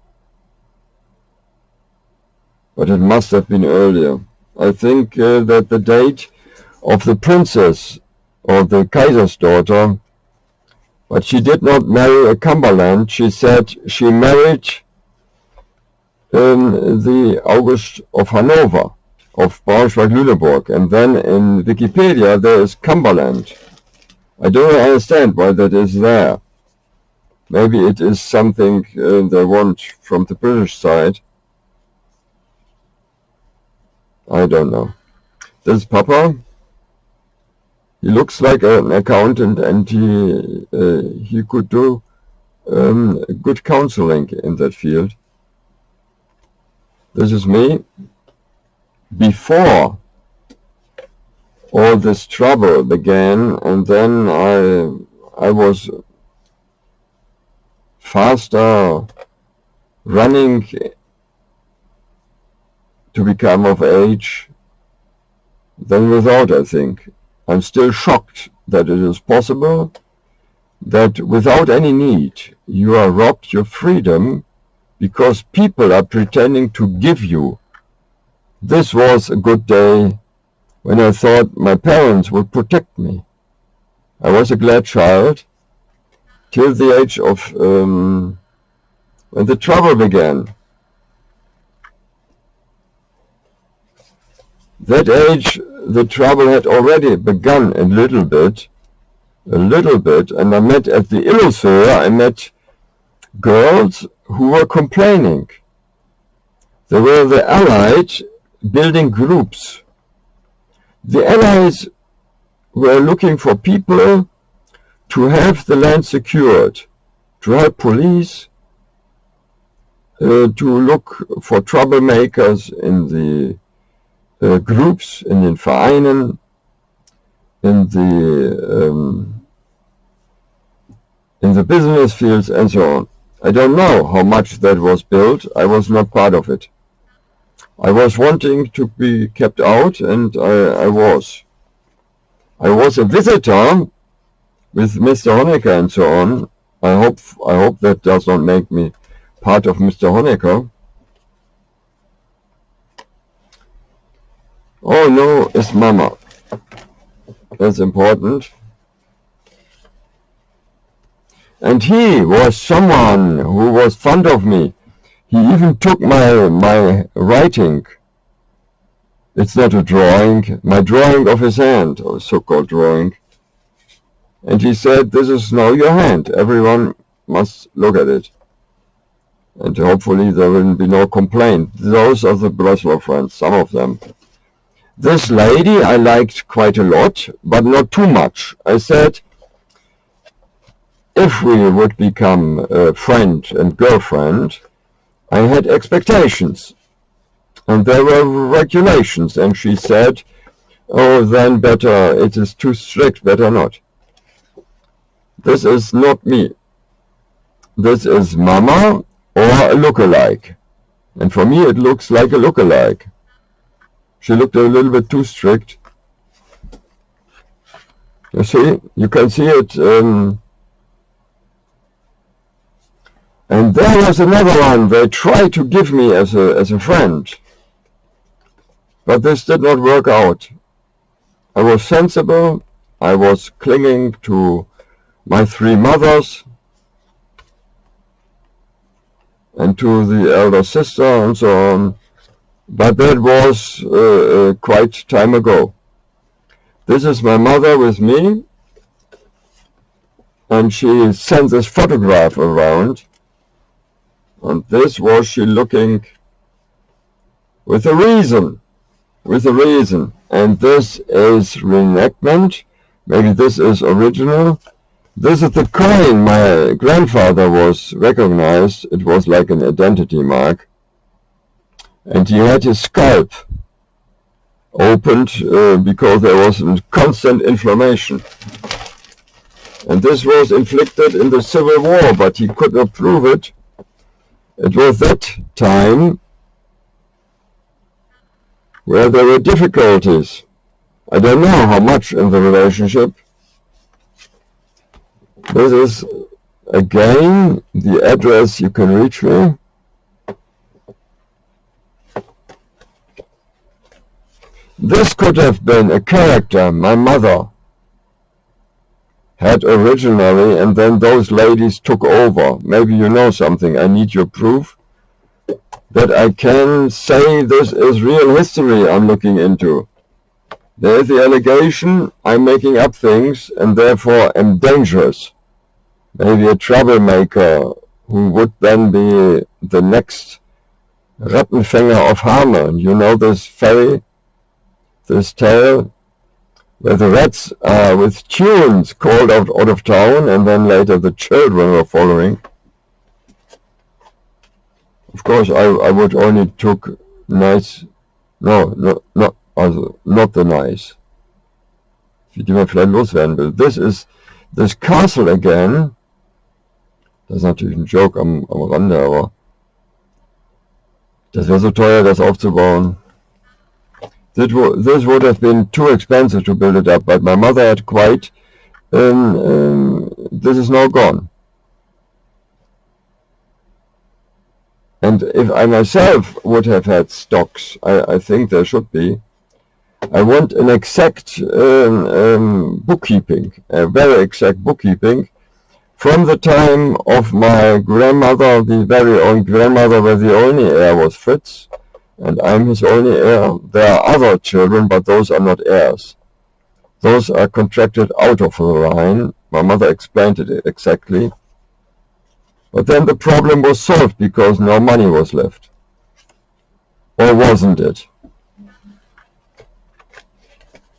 But it must have been earlier. I think that the date of the princess or the Kaiser's daughter, but she did not marry a Cumberland. She said she married the August of Hanover, of Braunschweig-Lüneburg, and then in Wikipedia there is Cumberland. I don't understand why that is there. Maybe it is something they want from the British side. I don't know. This is Papa. He looks like an accountant, and he could do good counseling in that field. This is me before all this trouble began, and then I was faster running to become of age than without, I think. I'm still shocked that it is possible that without any need you are robbed your freedom because people are pretending to give you. This was a good day when I thought my parents would protect me. I was a glad child till the age of when the trouble began. That age, the trouble had already begun a little bit, and I met at the HAEUSLER, I met girls who were complaining. They were the Allies building groups. The Allies were looking for people to have the land secured, to help police, to look for troublemakers in the groups, in den Vereinen, in the business fields and so on. I don't know how much that was built. I was not part of it. I was wanting to be kept out, and I was. I was a visitor with Mr. Honecker and so on. I hope that does not make me part of Mr. Honecker. Oh no, it's Mama. That's important. And he was someone who was fond of me. He even took my writing. It's not a drawing, my drawing of his hand, or so-called drawing. And he said, this is now your hand. Everyone must look at it. And hopefully there will be no complaint. Those are the Breslau friends, some of them. This lady I liked quite a lot, but not too much. I said, if we would become a friend and girlfriend, I had expectations. And there were regulations. And she said, oh, then better, it is too strict, better not. This is not me. This is Mama or a lookalike. And for me it looks like a lookalike. She looked a little bit too strict. You see, you can see it. And there was another one they tried to give me as a friend. But this did not work out. I was sensible. I was clinging to my three mothers and to the elder sister and so on. But that was quite time ago. This is my mother with me. And she sent this photograph around. And this was she looking with a reason. And this is reenactment. Maybe this is original. This is the coin my grandfather was recognized. It was like an identity mark. And he had his scalp opened because there was a constant inflammation. And this was inflicted in the Civil War, but he could not prove it. It was that time where there were difficulties. I don't know how much in the relationship. This is, again, the address you can reach me. This could have been a character my mother had originally, and then those ladies took over. Maybe you know something. I need your proof that I can say this is real history I'm looking into. There is the allegation I'm making up things and therefore am dangerous. Maybe a troublemaker who would then be the next Rattenfänger of Hameln. You know this fairy, this tale, where the rats are with tunes called out of town, and then later the children were following. Of course, I would only took nice, also not the nice, die man vielleicht loswerden will. This castle again, das ist natürlich ein Joke am Rande, aber das wäre so teuer, das aufzubauen. This would have been too expensive to build it up, but my mother had quite, this is now gone. And if I myself would have had stocks, I think there should be, I want an exact bookkeeping, a very exact bookkeeping, from the time of my grandmother, the very own grandmother, where the only heir was Fritz, and I'm his only heir. There are other children, but those are not heirs. Those are contracted out of the line. My mother explained it exactly. But then the problem was solved because no money was left. Or wasn't it?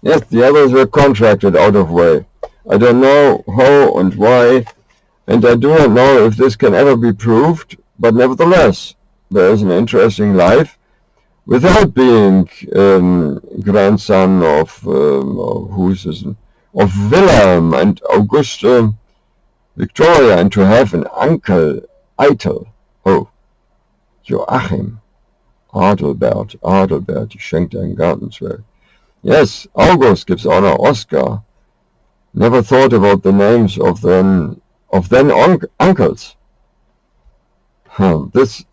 Yes, the others were contracted out of way. I don't know how and why, and I do not know if this can ever be proved, but nevertheless, there is an interesting life without being grandson of Wilhelm and Auguste Victoria, and to have an uncle, Eitel, Joachim, Adelbert, ich schenkte einen Gartenzwerg. Yes, August gibt's auch noch, Oscar. Never thought about the names of then uncles. This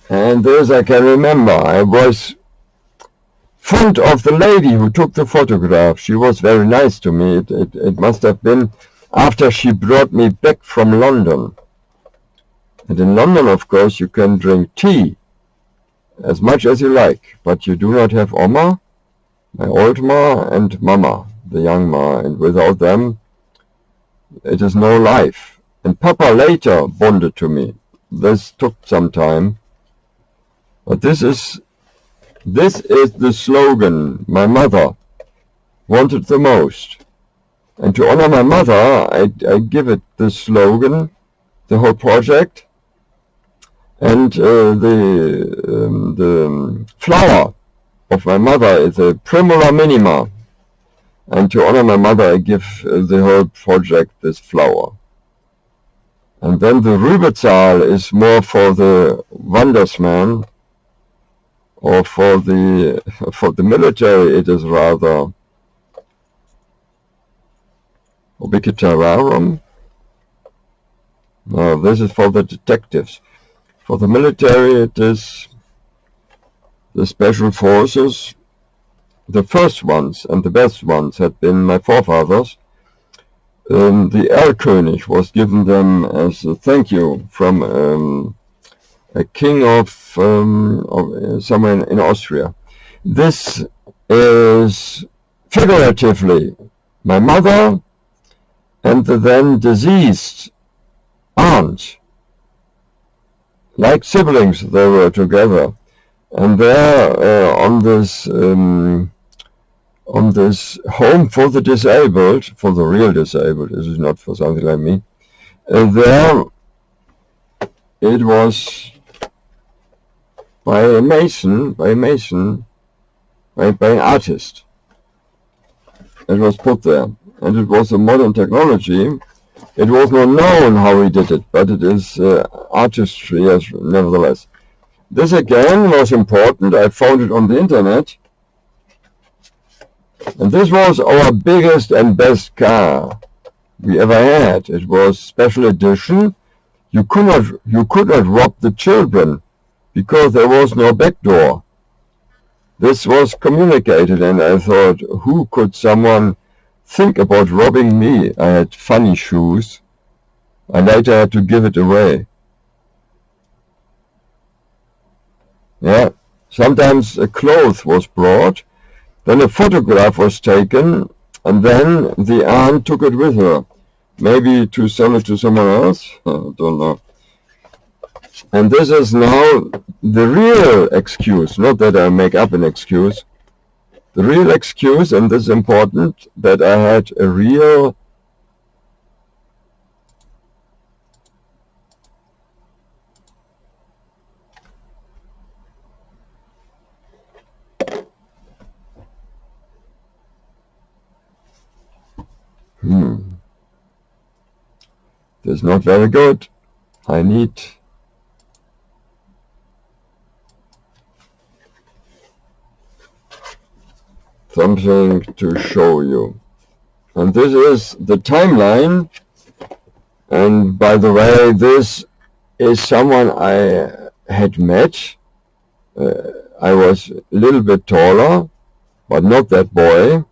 and this I can remember. I was fond of the lady who took the photograph. She was very nice to me. It must have been after she brought me back from London. And in London, of course, you can drink tea as much as you like, but you do not have Oma, my old ma, and Mama, the young ma, and without them, it is no life. And Papa later bonded to me. This took some time, but this is the slogan my mother wanted the most. And to honor my mother, I give it the slogan, the whole project, and the flower of my mother is a Primula minima. And to honor my mother, I give the whole project this flower. And then the Rübezahl is more for the Wandersman, or for the military it is rather Obicitararum. No, this is for the detectives. For the military it is the special forces. The first ones and the best ones had been my forefathers. The Erlkönig was given them as a thank you from a king of somewhere in Austria. This is figuratively my mother and the then deceased aunt. Like siblings they were together. And there on this home for the disabled, for the real disabled, this is not for something like me, there it was by an artist. It was put there, and it was a modern technology. It was not known how he did it, but it is artistry, yes, nevertheless. This again was important. I found it on the internet. And this was our biggest and best car we ever had. It was special edition. You could not rob the children because there was no back door. This was communicated, and I thought, who could someone think about robbing me? I had funny shoes. I later had to give it away. Yeah, sometimes a cloth was brought, then a photograph was taken, and then the aunt took it with her. Maybe to sell it to someone else? I don't know. And this is now the real excuse, not that I make up an excuse. The real excuse, and this is important, that I had a real This is not very good. I need something to show you. And this is the timeline. And by the way, this is someone I had met. I was a little bit taller, but not that boy.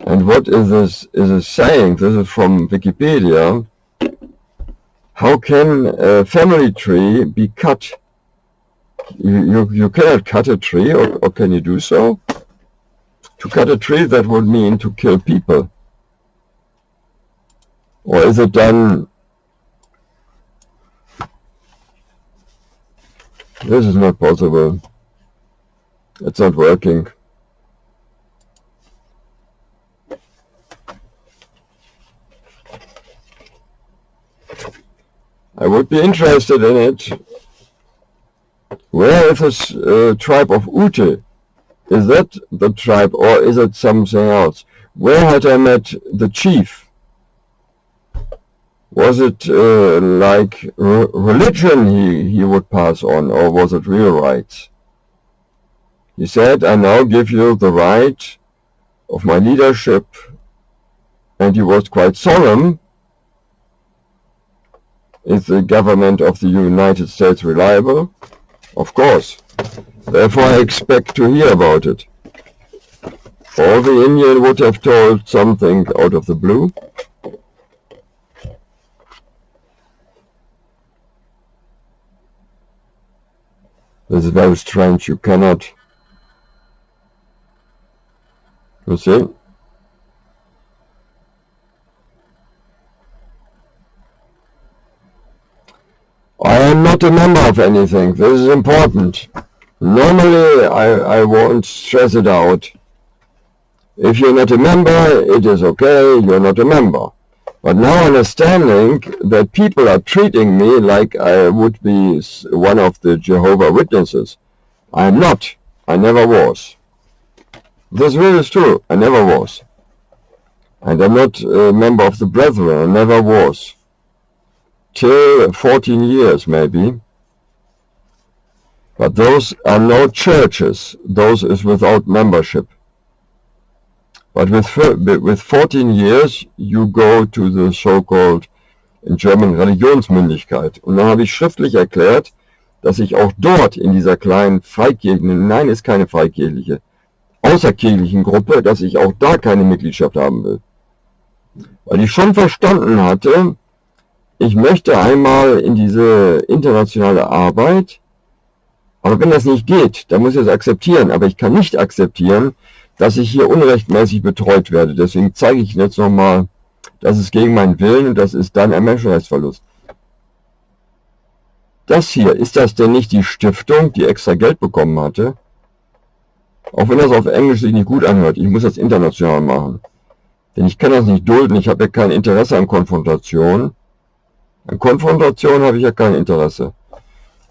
And what is this saying? This is from Wikipedia. How can a family tree be cut? You cannot cut a tree, or can you do so? To cut a tree, that would mean to kill people. Or is it done? This is not possible. It's not working. I would be interested in it. Where is this tribe of Ute? Is that the tribe, or is it something else? Where had I met the chief? Was it like religion he would pass on, or was it real rights? He said, I now give you the right of my leadership, and he was quite solemn. Is the government of the United States reliable? Of course. Therefore I expect to hear about it. Or the Indian would have told something out of the blue. This is very strange. You cannot. You see? I am not a member of anything. This is important. Normally, I won't stress it out. If you're not a member, it is okay, you're not a member. But now understanding that people are treating me like I would be one of the Jehovah's Witnesses. I am not. I never was. This really is true. I never was. And I'm not a member of the Brethren. I never was. Till 14 years maybe. But those are no churches. Those is without membership. But with 14 years, you go to the so-called, in German, Religionsmündigkeit. Und dann habe ich schriftlich erklärt, dass ich auch dort in dieser kleinen freikirchlichen, nein, ist keine freikirchliche, außerkirchlichen Gruppe, dass ich auch da keine Mitgliedschaft haben will. Weil ich schon verstanden hatte, ich möchte einmal in diese internationale Arbeit, aber wenn das nicht geht, dann muss ich es akzeptieren. Aber ich kann nicht akzeptieren, dass ich hier unrechtmäßig betreut werde. Deswegen zeige ich jetzt nochmal, das ist gegen meinen Willen und das ist dann ein Menschenrechtsverlust. Das hier, ist das denn nicht die Stiftung, die extra Geld bekommen hatte? Auch wenn das auf Englisch sich nicht gut anhört, ich muss das international machen. Denn ich kann das nicht dulden, ich habe ja kein Interesse an Konfrontation. An Konfrontation habe ich ja kein Interesse.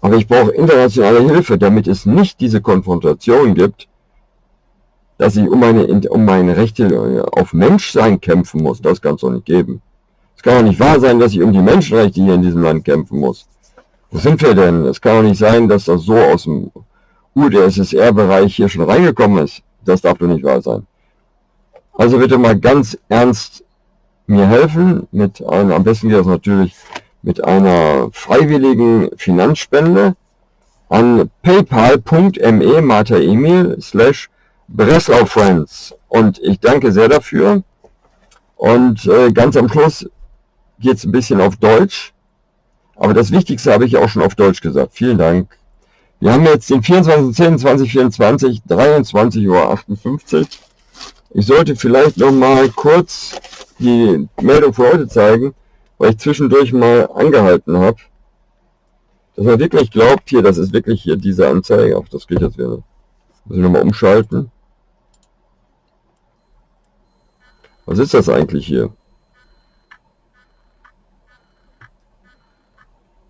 Aber ich brauche internationale Hilfe, damit es nicht diese Konfrontation gibt, dass ich um meine Rechte auf Menschsein kämpfen muss. Das kann es doch nicht geben. Es kann doch nicht wahr sein, dass ich um die Menschenrechte hier in diesem Land kämpfen muss. Wo sind wir denn? Es kann doch nicht sein, dass das so aus dem UdSSR-Bereich hier schon reingekommen ist. Das darf doch nicht wahr sein. Also bitte mal ganz ernst mir helfen. Am besten geht das natürlich mit einer freiwilligen Finanzspende an paypal.me Martha Emil / BRESLAU-FRIENDS. Und ich danke sehr dafür. Und ganz am Schluss geht es ein bisschen auf Deutsch. Aber das Wichtigste habe ich auch schon auf Deutsch gesagt. Vielen Dank. Wir haben jetzt den 24.10.2024, 23:58 Uhr. Ich sollte vielleicht noch mal kurz die Meldung für heute zeigen, weil ich zwischendurch mal angehalten habe. Dass man wirklich glaubt, hier, das ist wirklich hier diese Anzeige. Ach, das geht jetzt wieder. Muss ich nochmal umschalten. Was ist das eigentlich hier?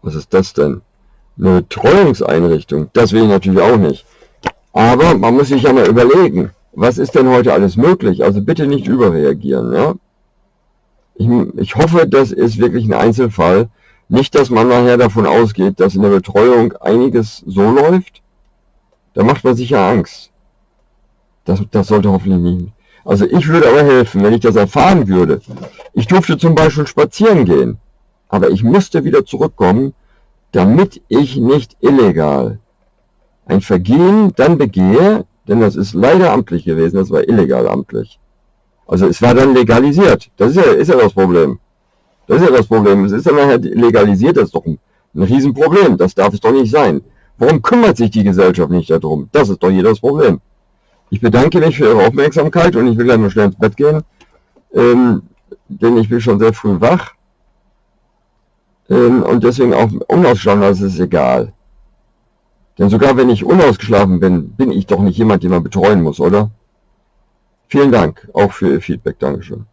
Was ist das denn? Eine Betreuungseinrichtung. Das will ich natürlich auch nicht. Aber man muss sich ja mal überlegen, was ist denn heute alles möglich? Also bitte nicht überreagieren. Ja? Ich hoffe, das ist wirklich ein Einzelfall. Nicht, dass man nachher davon ausgeht, dass in der Betreuung einiges so läuft. Da macht man sich ja Angst. Das sollte hoffentlich nicht. Also ich würde aber helfen, wenn ich das erfahren würde. Ich durfte zum Beispiel spazieren gehen, aber ich musste wieder zurückkommen, damit ich nicht illegal ein Vergehen dann begehe, denn das ist leider amtlich gewesen, das war illegal amtlich. Also es war dann legalisiert. Das ist ja das Problem. Das ist ja das Problem. Es ist dann nachher legalisiert, das ist doch ein Riesenproblem. Das darf es doch nicht sein. Warum kümmert sich die Gesellschaft nicht darum? Das ist doch hier das Problem. Ich bedanke mich für Ihre Aufmerksamkeit und ich will gleich mal schnell ins Bett gehen, denn ich bin schon sehr früh wach. Und deswegen auch unausgeschlafen, das ist egal. Denn sogar wenn ich unausgeschlafen bin, bin ich doch nicht jemand, den man betreuen muss, oder? Vielen Dank, auch für Ihr Feedback. Dankeschön.